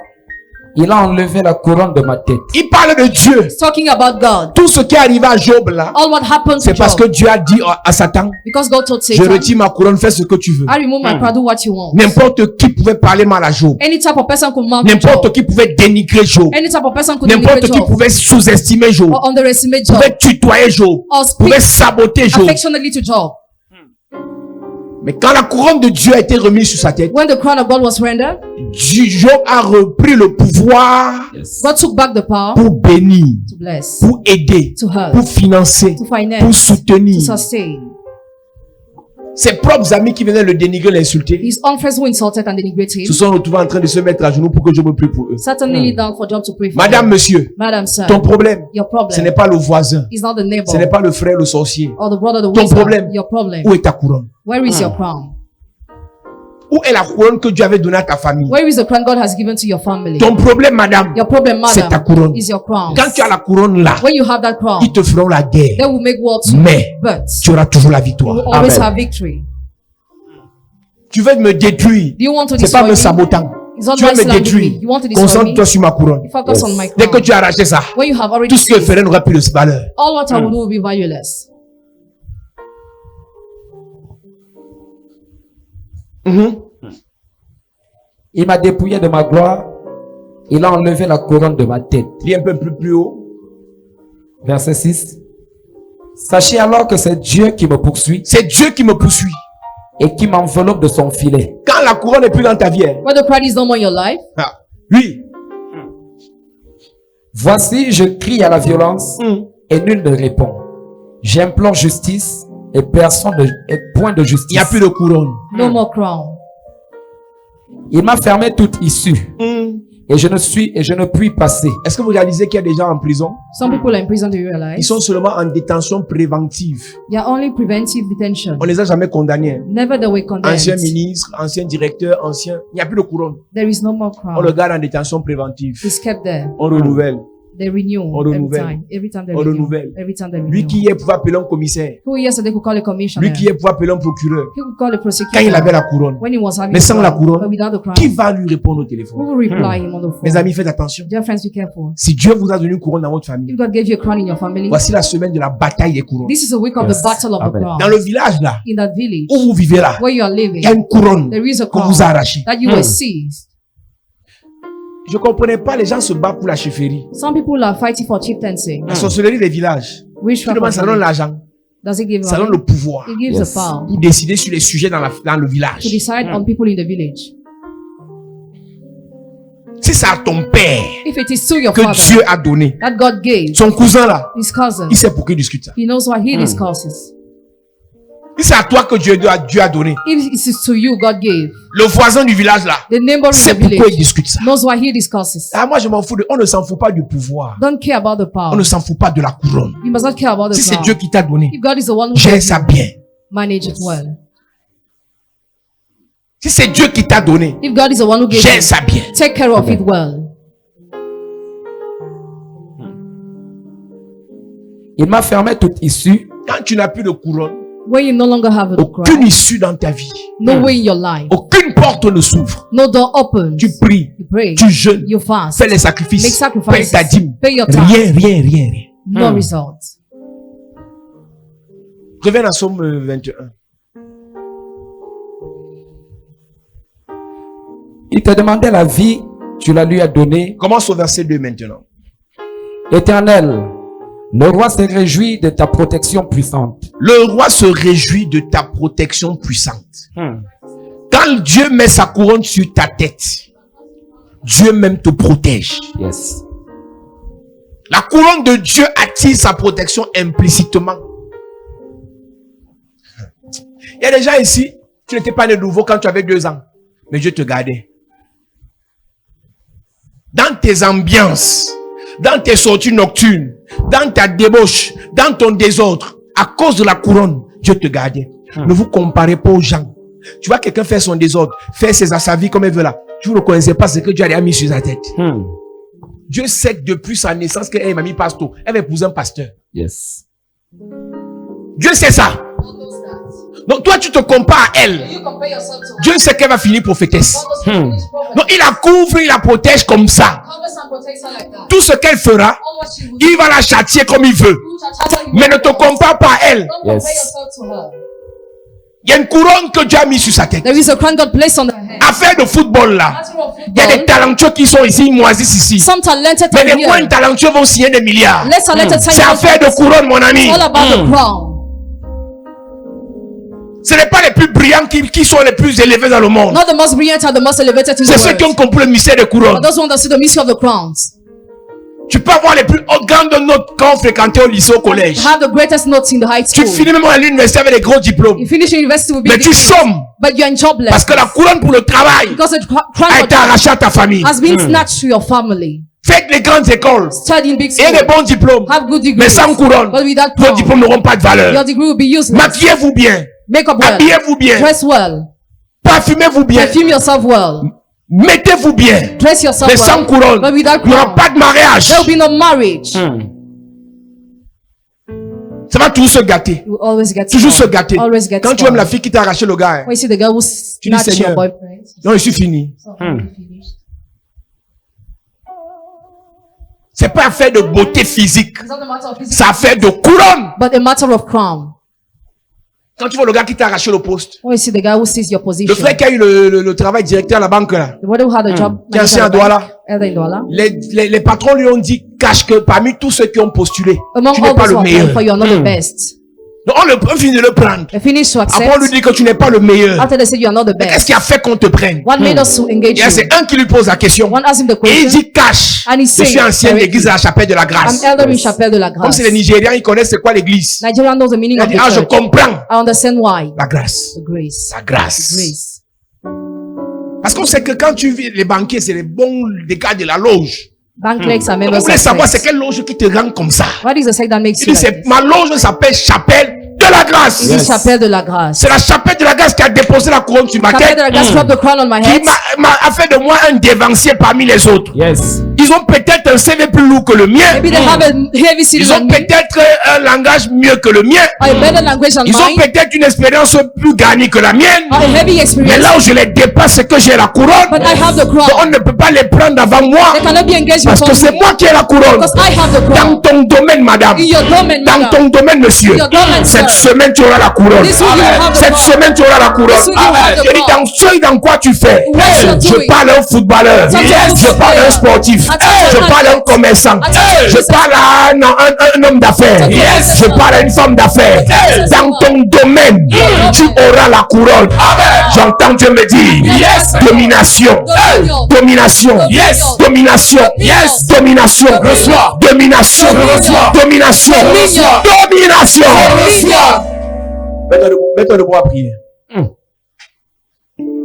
C: il a enlevé la couronne de ma tête.
A: Il parle de Dieu.
B: He's talking about God.
A: Tout ce qui est arrivé à Job là,
B: All what happened to
A: c'est parce que
B: Job.
A: Dieu a dit à Satan,
B: Because God told
A: je
B: Satan,
A: retire ma couronne, fais ce que tu veux.
B: I remove my crown, do what you want.
A: N'importe qui pouvait parler mal à Job.
B: Any type of person could mock
A: N'importe
B: Job.
A: qui pouvait dénigrer Job.
B: Any type of person could
A: N'importe
B: denigrate
A: qui
B: Job.
A: pouvait sous-estimer Job.
B: Or underestimate Job.
A: Pouvait tutoyer Job.
B: Or speak
A: Pouvait saboter Job.
B: affectionately to Job.
A: Mais quand la couronne de Dieu a été remise sur sa tête,
B: When the crown of God was rendered,
A: Job a repris le pouvoir
B: God took back the power
A: pour bénir,
B: to bless,
A: pour aider,
B: to help,
A: pour financer,
B: to
A: pour
B: finance,
A: soutenir.
B: to sustain.
A: Ses propres amis qui venaient le dénigrer, l'insulter,
B: His own friends who insulted and denigrated him
A: se sont retrouvés en train de se mettre à genoux pour que Job prie pour eux.
B: certainly kneel down for Job to pray for
A: Madame,
B: them.
A: monsieur,
B: Madam, sir,
A: ton problème,
B: your
A: ce n'est
B: problem
A: pas le voisin,
B: is not the neighbor
A: ce n'est pas le frère, le sorcier.
B: or the brother, the
A: Ton
B: wizard.
A: problème.
B: Your problem.
A: Où est ta couronne?
B: Where is your crown?
A: Où est la couronne que Dieu avait donnée à ta famille?
B: Where is the crown God has given to your family?
A: Ton problème, madame,
B: Your problem,
A: c'est ta
B: madam,
A: couronne.
B: is your crown.
A: Quand tu as la couronne là,
B: When you have that crown,
A: ils te feront la guerre.
B: they will make war to you,
A: Mais
B: but
A: tu auras toujours la
B: you will
A: victoire.
B: always
C: Amen.
B: have victory.
A: Tu veux me détruire.
B: Do you want to
A: C'est pas
B: destroy
A: me
B: me?
A: sabotant.
B: It's not
A: Tu veux
B: by
A: me
B: slandering
A: détruire.
B: me. You want to destroy me?
A: Concentre-toi sur ma couronne.
B: Focus on my
A: Dès que
B: crown.
A: tu as arraché ça,
B: When you have already
A: tout ce que je
B: seen,
A: ferai n'aura plus de valeur.
B: all what I will do will be valueless.
C: Il m'a dépouillé de ma gloire. Il a enlevé la couronne de ma tête.
A: Lis un peu plus haut.
C: Verset 6. Sachez alors que c'est Dieu qui me poursuit
A: C'est Dieu qui me poursuit.
C: et qui m'enveloppe de son filet.
A: Quand la couronne n'est plus dans ta vie, hein,
B: When the crown is no more in your life,
A: oui,
C: Voici, je crie à la violence et nul ne répond. J'implore justice et personne et point de
A: il
C: justice.
A: n'y a plus de couronne.
B: no more crown.
C: Il m'a fermé toute issue et je ne puis passer.
A: Est-ce que vous réalisez qu'il y a des gens en prison?
B: Some people are in prison, do you
A: Ils
B: realize?
A: sont seulement en détention préventive.
B: They are only preventive detention.
A: On les a jamais condamnés. hein.
B: Never they were condemned.
A: Ancien ministre, ancien directeur, ancien. Il n'y a plus de couronne.
B: There is no more
A: On le
B: crown.
A: garde en détention préventive.
B: He's kept there.
A: On renouvelle.
B: They renew
A: On
B: every
A: renouvelle.
B: time. Every time they
A: On
B: renew.
A: renouvelle.
B: Every time they
A: Lui
B: renew.
A: qui hier pouvait appeler un commissaire.
B: Who yesterday could call a commissioner?
A: Lui qui hier pouvait appeler un procureur.
B: He could call a prosecutor.
A: Quand il avait la couronne.
B: When he was having
A: Mais sans
B: the
A: la
B: crown,
A: couronne,
B: but without the crown,
A: Qui va lui répondre au
B: who
A: téléphone?
B: will reply him on the phone?
A: Mes amis, faites attention.
B: Dear friends, be careful.
A: Si Dieu vous a donné une couronne dans votre famille,
B: If God gave you a crown in your family,
A: voici la semaine de la bataille des couronnes.
B: this is a week of
C: Yes.
B: the battle of the
C: Amen.
B: crown.
A: Dans le village là,
B: In that village
A: où vous vivez là,
B: where you are
A: il
B: living,
A: y a une couronne
B: there is a
A: qu'on
B: crown
A: vous a arrachée.
B: that you were seized.
A: Je comprenais pas, les gens se battent pour la chefferie.
B: Some people are fighting for chieftaincy.
A: La sorcellerie des villages. Tout
B: Witchcraft
A: le monde, ça donne l'argent.
B: does it give
A: Ça donne
B: money?
A: le pouvoir
B: It gives
C: Yes.
B: the power
A: pour décider sur les sujets dans le
B: to
A: village.
B: decide on people in the village.
A: Si c'est à ton père
B: If it is to your
A: que
B: father
A: Dieu a donné,
B: that God gave
A: son cousin là,
B: his cousin,
A: il sait pour qui il discute ça.
B: he knows what he discusses.
A: Si c'est à toi que Dieu a donné,
B: If it is to you God gave,
A: le voisin du village là,
B: the neighbor in
A: c'est
B: the
A: pourquoi il
B: village
A: discute ça.
B: knows what he discusses.
A: Ah, moi je m'en fous on ne s'en fout pas du pouvoir.
B: Don't care about the
A: On
B: power.
A: ne s'en fout pas de la couronne.
B: You must not care about the
A: Si c'est
B: crown.
A: Dieu qui t'a donné,
B: If God is the one who
A: gère
B: gave
A: ça
B: you,
A: bien.
B: manage it well.
A: Si c'est Dieu qui t'a donné,
B: If God is the one who gave
A: gère
B: you,
A: ça bien.
B: take care of it well.
C: Il m'a fermé toute issue
A: Quand tu n'as plus de couronne,
B: When you no longer have a
A: aucune
B: crown,
A: issue dans ta vie,
B: no way in your life,
A: aucune porte ne s'ouvre.
B: no door opens.
A: Tu pries,
B: You pray,
A: tu jeûnes,
B: you fast,
A: fais les sacrifices,
B: make
A: paye
B: sacrifices,
A: ta dîme.
B: pay your time.
A: Rien.
B: No results.
A: Reviens à Somme 21.
C: Il te demandait la vie, tu la lui as donnée.
A: Commence au verset 2 maintenant.
C: Éternel, le roi s'est réjoui de ta protection puissante.
A: Le roi se réjouit de ta protection puissante. Quand Dieu met sa couronne sur ta tête, Dieu même te protège.
C: Yes.
A: La couronne de Dieu attire sa protection implicitement. Il y a des gens ici, tu n'étais pas né nouveau quand tu avais 2 ans, mais Dieu te gardait. Dans tes ambiances, dans tes sorties nocturnes, dans ta débauche, dans ton désordre, à cause de la couronne, Dieu te gardait. Ne vous comparez pas aux gens. Tu vois quelqu'un faire son désordre, faire sa vie comme elle veut là. Tu ne reconnaissais pas ce que Dieu a mis sur sa tête. Dieu sait que depuis sa naissance qu'elle m'a mis pasteur. Elle va épouser un pasteur.
C: Yes.
A: Dieu sait ça.
B: God knows that.
A: Donc toi, tu te compares à elle.
B: You compare yourself to her.
A: Dieu sait qu'elle va finir prophétesse.
B: God knows you finish prophet.
A: Donc il la couvre, il la protège comme ça.
B: Covers and protects her like that.
A: Tout ce qu'elle fera,
B: All what she will do,
A: il va la châtier comme il veut.
B: you shall chatter him
A: Mais ne
B: with
A: te
B: words.
A: compare pas à elle.
B: Don't compare
C: Yes.
B: yourself to her.
A: Il y a une couronne que Dieu a mise sur sa tête.
B: There is a crown God placed on her head.
A: Affaire de football là.
B: Matter of
A: Il y a des
B: football.
A: talentueux qui sont ici, ils moisissent ici.
B: Some talented
A: Mais
B: are
A: les moins
B: here.
A: talentueux vont signer des milliards.
B: Less talented
A: C'est affaire de couronne, mon ami.
B: It's all about the crown.
A: Ce n'est pas les plus brillants qui sont les plus élevés dans le monde.
B: Not the most brilliant are the most elevated in the
A: C'est ceux qui ont
B: world.
A: compris le mystère des couronnes.
B: But those who understand the mystery of the crowns.
A: Tu peux avoir les plus hautes grandes notes quand on fréquentait au lycée, au collège.
B: Have the greatest notes in the high
A: Tu
B: school.
A: finis même à l'université avec des gros diplômes.
B: You finish university with
A: Mais
B: big
A: tu
B: degrees,
A: chômes.
B: but you're in jobless.
A: Parce que la couronne pour le travail
B: Because the crown
A: a
B: for
A: été arrachée à ta famille.
B: has been snatched to your family.
A: Faites les grandes écoles.
B: Study in big
A: Et des
B: school.
A: bons diplômes.
B: Have good
A: Mais
B: degrees.
A: sans couronne,
B: But without
A: vos
B: crown,
A: diplômes n'auront pas de valeur.
B: your degree will be useless.
A: Maquillez-vous bien.
B: Make up well.
A: Habillez-vous bien.
B: Dress well.
A: Parfumez-vous bien.
B: Perfume yourself well.
A: Mettez-vous bien.
B: Dress yourself
A: Mais sans
B: well.
A: couronne,
B: But without
A: il n'y aura
B: crown,
A: pas de mariage.
B: there will be no marriage.
A: Ça va toujours se gâter.
B: You will always get
A: Toujours se
B: spoiled.
A: gâter.
B: Always get
A: Quand tu aimes la
B: spoiled.
A: fille qui t'a arraché le gars, hein,
B: When you see the girl who
A: Tu dis,
B: snatched your
A: Seigneur.
B: boyfriend.
A: non, je suis fini.
B: So, finished.
A: C'est pas affaire de beauté physique.
B: It's not a matter of physical,
A: C'est affaire de couronne.
B: but a matter of crown.
A: Quand tu vois le gars qui t'a arraché le poste,
B: When you see the guy who sees your
A: le
B: position,
A: frère qui a eu le travail directeur à la banque là,
B: the one who had a job,
A: qui est ancien à
B: manager at
A: Douala,
B: the bank, elder in Douala.
A: les patrons lui ont dit, cache que parmi tous ceux qui ont postulé,
B: Among
A: tu n'es
B: all
A: pas
B: those
A: le
B: who are
A: meilleur.
B: applying for, you are not the best.
A: Donc on finit de le prendre.
B: They finish to
A: Après on lui
B: accept.
A: dit que tu n'es pas le meilleur.
B: After they say you are not the
A: Qu'est-ce
B: best,
A: qui a fait qu'on te prenne?
B: what made us to engage
A: Et là,
B: you?
A: c'est un qui lui pose la question.
B: One asked him the
A: Et il
B: question.
A: dit, cache.
B: And he
A: Je
B: said,
A: suis ancien de l'église de la chapelle de la
B: I'm
A: grâce.
B: elder in Chapelle de la
A: Comme
B: Grâce.
A: c'est les Nigérians, ils connaissent c'est quoi l'église.
B: Nigerian knows the meaning
A: Il a
B: of
A: dit,
B: the
A: ah, je
B: church.
A: comprends.
B: I understand why.
A: La grâce.
B: The grace.
A: La grâce.
B: Grace.
A: Parce qu'on sait que quand tu vis, les banquiers, c'est les bons des gars de la loge.
B: Bank clerks are
A: On
B: members
A: voulait
B: of
A: savoir c'est
B: sects.
A: quelle loge qui te rend comme ça.
B: What is the sect that makes
A: Il
B: you
A: dit, c'est
B: like this?
A: ma loge s'appelle chapelle de la grâce.
B: It is Chapelle de la Grâce.
A: C'est la chapelle de la grâce qui a déposé la couronne sur ma
B: Chapelle
A: tête.
B: de la Grâce dropped the crown on my
A: Qui
B: head.
A: a fait de moi un dévancier parmi les autres.
C: Yes.
A: Ils ont peut-être un CV plus lourd que le mien.
B: Maybe they have a heavy city
A: Ils ont
B: than me,
A: peut-être un langage mieux que le mien.
B: or a better language than
A: Ils ont
B: mine,
A: peut-être une expérience plus gagnée que la mienne.
B: or a heavy
A: Mais
B: experience.
A: là où je les dépasse, c'est que j'ai la couronne.
B: But I have the
A: Donc, on
B: crown.
A: ne peut pas les prendre avant moi.
B: They cannot be engaged
A: Parce que
B: before
A: c'est
B: me.
A: moi qui ai la couronne.
B: Because I have the
A: Dans
B: crown.
A: ton domaine, madame.
B: In your domain,
A: Dans
B: madam.
A: ton domaine, monsieur.
B: Your domain,
A: Cette
B: sir.
A: semaine, tu auras la couronne.
B: This week you have the
A: Cette
B: crown.
A: semaine, tu auras la couronne.
B: This week you have the
A: Je dis,
B: crown.
A: dans quoi tu fais?
B: What you're
A: Je
B: doing.
A: parle à un footballeur.
B: Sometimes
A: Je
B: you're
A: parle à un
B: player.
A: sportif.
B: Sometimes
A: Je
B: you're
A: parle à un
B: athlete.
A: commerçant.
B: Sometimes
A: Je
B: you're
A: parle à un homme d'affaires.
B: Sometimes
A: Je
B: you're
A: parle à une femme d'affaires.
B: Sometimes
A: Dans
B: you're
A: ton domaine, tu auras la couronne. J'entends Dieu me dire,
B: Yes.
A: domination.
B: Dominion.
A: Domination.
B: Yes.
A: Domination.
B: Yes.
A: Domination.
B: Reçois.
A: Domination.
B: Dominion.
A: Domination.
B: Dominion.
A: Domination.
B: Dominion.
A: Mets-toi debout à prier.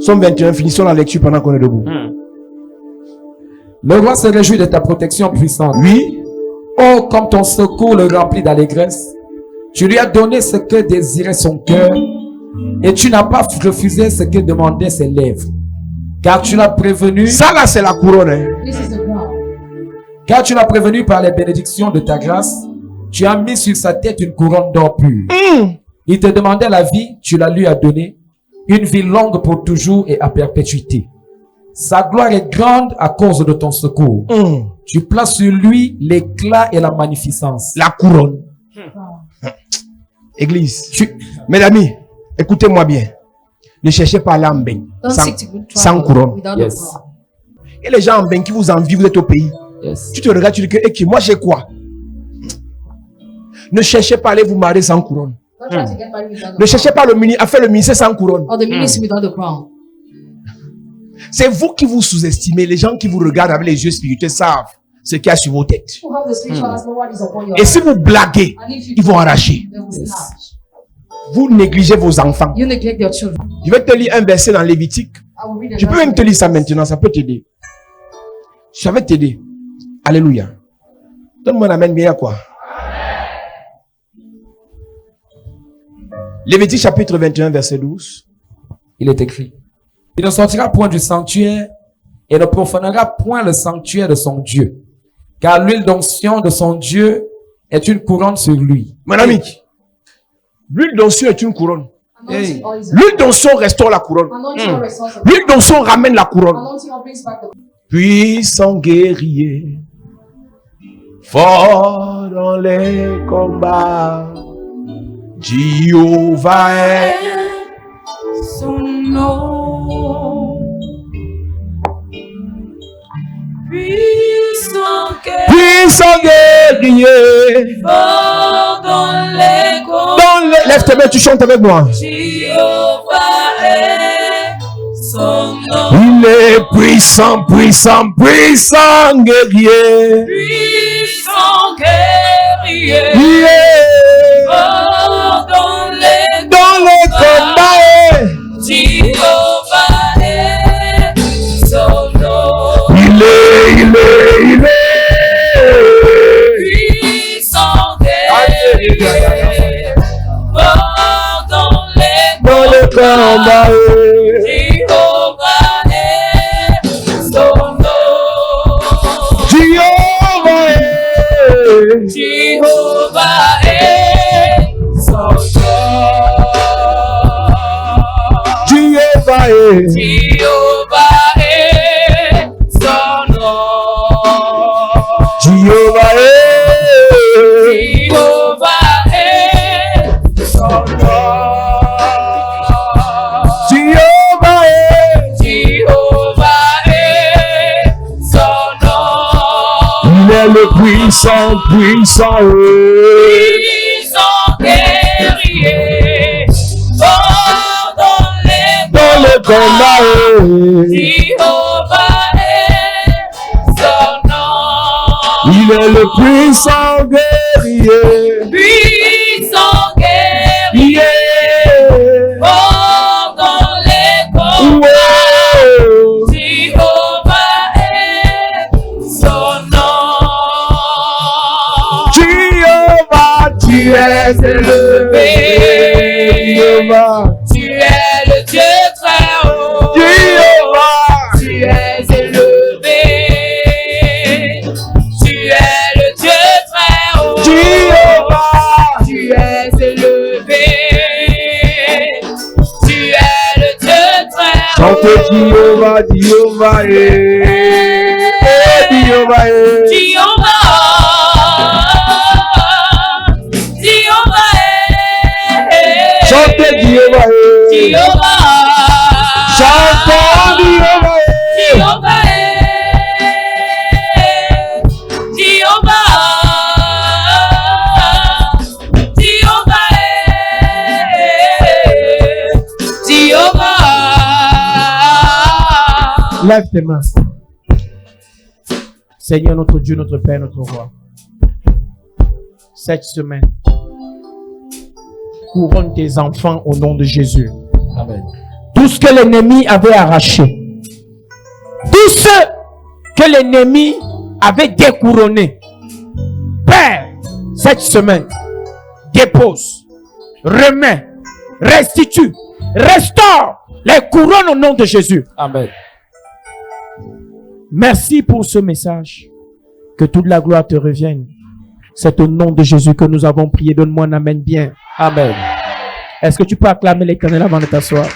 A: Somme 21, finissons la lecture pendant qu'on est debout.
C: Le roi se réjouit de ta protection puissante.
A: Oui.
C: Oh, comme ton secours le remplit d'allégresse. Tu lui as donné ce que désirait son cœur, et tu n'as pas refusé ce que demandaient ses lèvres. Car tu l'as prévenu,
A: Ça là, c'est la couronne. Hein.
B: This is the crown.
C: car tu l'as prévenu par les bénédictions de ta grâce. Tu as mis sur sa tête une couronne d'or pur. Il te demandait la vie, tu la lui as donnée. Une vie longue pour toujours et à perpétuité. Sa gloire est grande à cause de ton secours. Tu places sur lui l'éclat et la magnificence.
A: La couronne. Église. Mes amis, écoutez-moi bien. Ne cherchez pas l'âme
B: Don't
A: sans,
B: seek to good
A: sans
B: travel
A: couronne.
B: without
C: Yes.
B: the crown.
A: Et les gens en bain qui vous envient, vous êtes au pays.
C: Yes.
A: Tu te regardes, tu dis que, et moi j'ai quoi? Ne cherchez pas à aller vous marier sans couronne.
B: Don't try to get married without the
A: Ne cherchez pas à faire le ministère sans couronne.
B: crown. Or the ministry without the crown.
A: C'est vous qui vous sous-estimez. Les gens qui vous regardent avec les yeux spirituels savent ce qu'il y a sur vos têtes.
B: Who have the spiritual eyes know what is upon your
A: Et si vous blaguez,
B: And if you
A: ils vont arracher.
B: they will snatch.
A: Vous négligez vos enfants.
B: You neglect your children.
A: Je vais te lire un verset dans Lévitique.
B: I will read a
A: Je peux
B: verse
A: même te lire ça maintenant, ça peut t'aider. Ça va t'aider. Alléluia. Donne-moi un amen bien à quoi? Lévitique chapitre 21, verset 12.
C: Il est écrit. Il ne sortira point du sanctuaire et ne profanera point le sanctuaire de son Dieu. Car l'huile d'onction de son Dieu est une couronne sur lui.
A: Mon ami, L'huile d'onction est une couronne.
B: Anointing oil is a
A: L'huile d'onction restaure la couronne.
B: Anointing oil restores the
A: L'huile d'onction ramène la couronne.
B: Anointing oil brings back the
A: Puissant guerrier, fort dans les combats, Jéhovah est
D: son nom.
A: puissant guerrier.
D: Fort dans les combats.
A: Lève tes mains, tu chantes avec moi.
D: Jéhovah est son nom.
A: Il est puissant, puissant, puissant guerrier.
D: Puissant guerrier.
A: Yeah.
D: Fort dans les
A: combats.
D: Jéhovah est son nom.
A: Il est.
D: Puissant guerrier. Fort dans les
A: combats.
D: Jéhovah est son nom.
A: Jéhovah est.
D: Jéhovah est son nom.
A: Jéhovah est.
D: Jéhovah est son nom.
A: Jéhovah est.
D: Jéhovah est son nom.
A: Jéhovah est.
D: Jéhovah est son nom.
A: Il est le puissant, puissant.
D: Puissant guerrier, fort dans les
A: combats.
D: Jéhovah est son nom.
A: Il est le puissant guerrier.
D: Puissant guerrier, fort dans les combats. Jéhovah est son nom.
A: Jéhovah, tu es élevé. Jéhovah,
D: Tu es le Dieu très haut.
A: Jéhovah,
D: Tu es élevé. Tu es le Dieu très haut.
A: Jéhovah,
D: Tu es élevé. Tu es le Dieu très haut.
A: chante Jéhovah, Jéhovah est. Jéhovah est.
D: Jéhovah. Jéhovah est.
A: Chante Jéhovah est.
D: Jéhovah.
A: Chante Jéhovah est.
D: Jéhovah est. Jéhovah. Jéhovah est. Jéhovah.
E: Lève tes mains. Seigneur notre Dieu, notre Père, notre Roi. Cette semaine, couronne tes enfants au nom de Jésus.
C: Amen.
E: Tout ce que l'ennemi avait arraché, tout ce que l'ennemi avait découronné, Père, cette semaine, dépose, remet, restitue, restaure les couronnes au nom de Jésus.
C: Amen.
E: Merci pour ce message. Que toute la gloire te revienne. C'est au nom de Jésus que nous avons prié. Donne-moi un amen bien.
C: Amen.
E: Est-ce que tu peux acclamer l'Éternel avant de t'asseoir?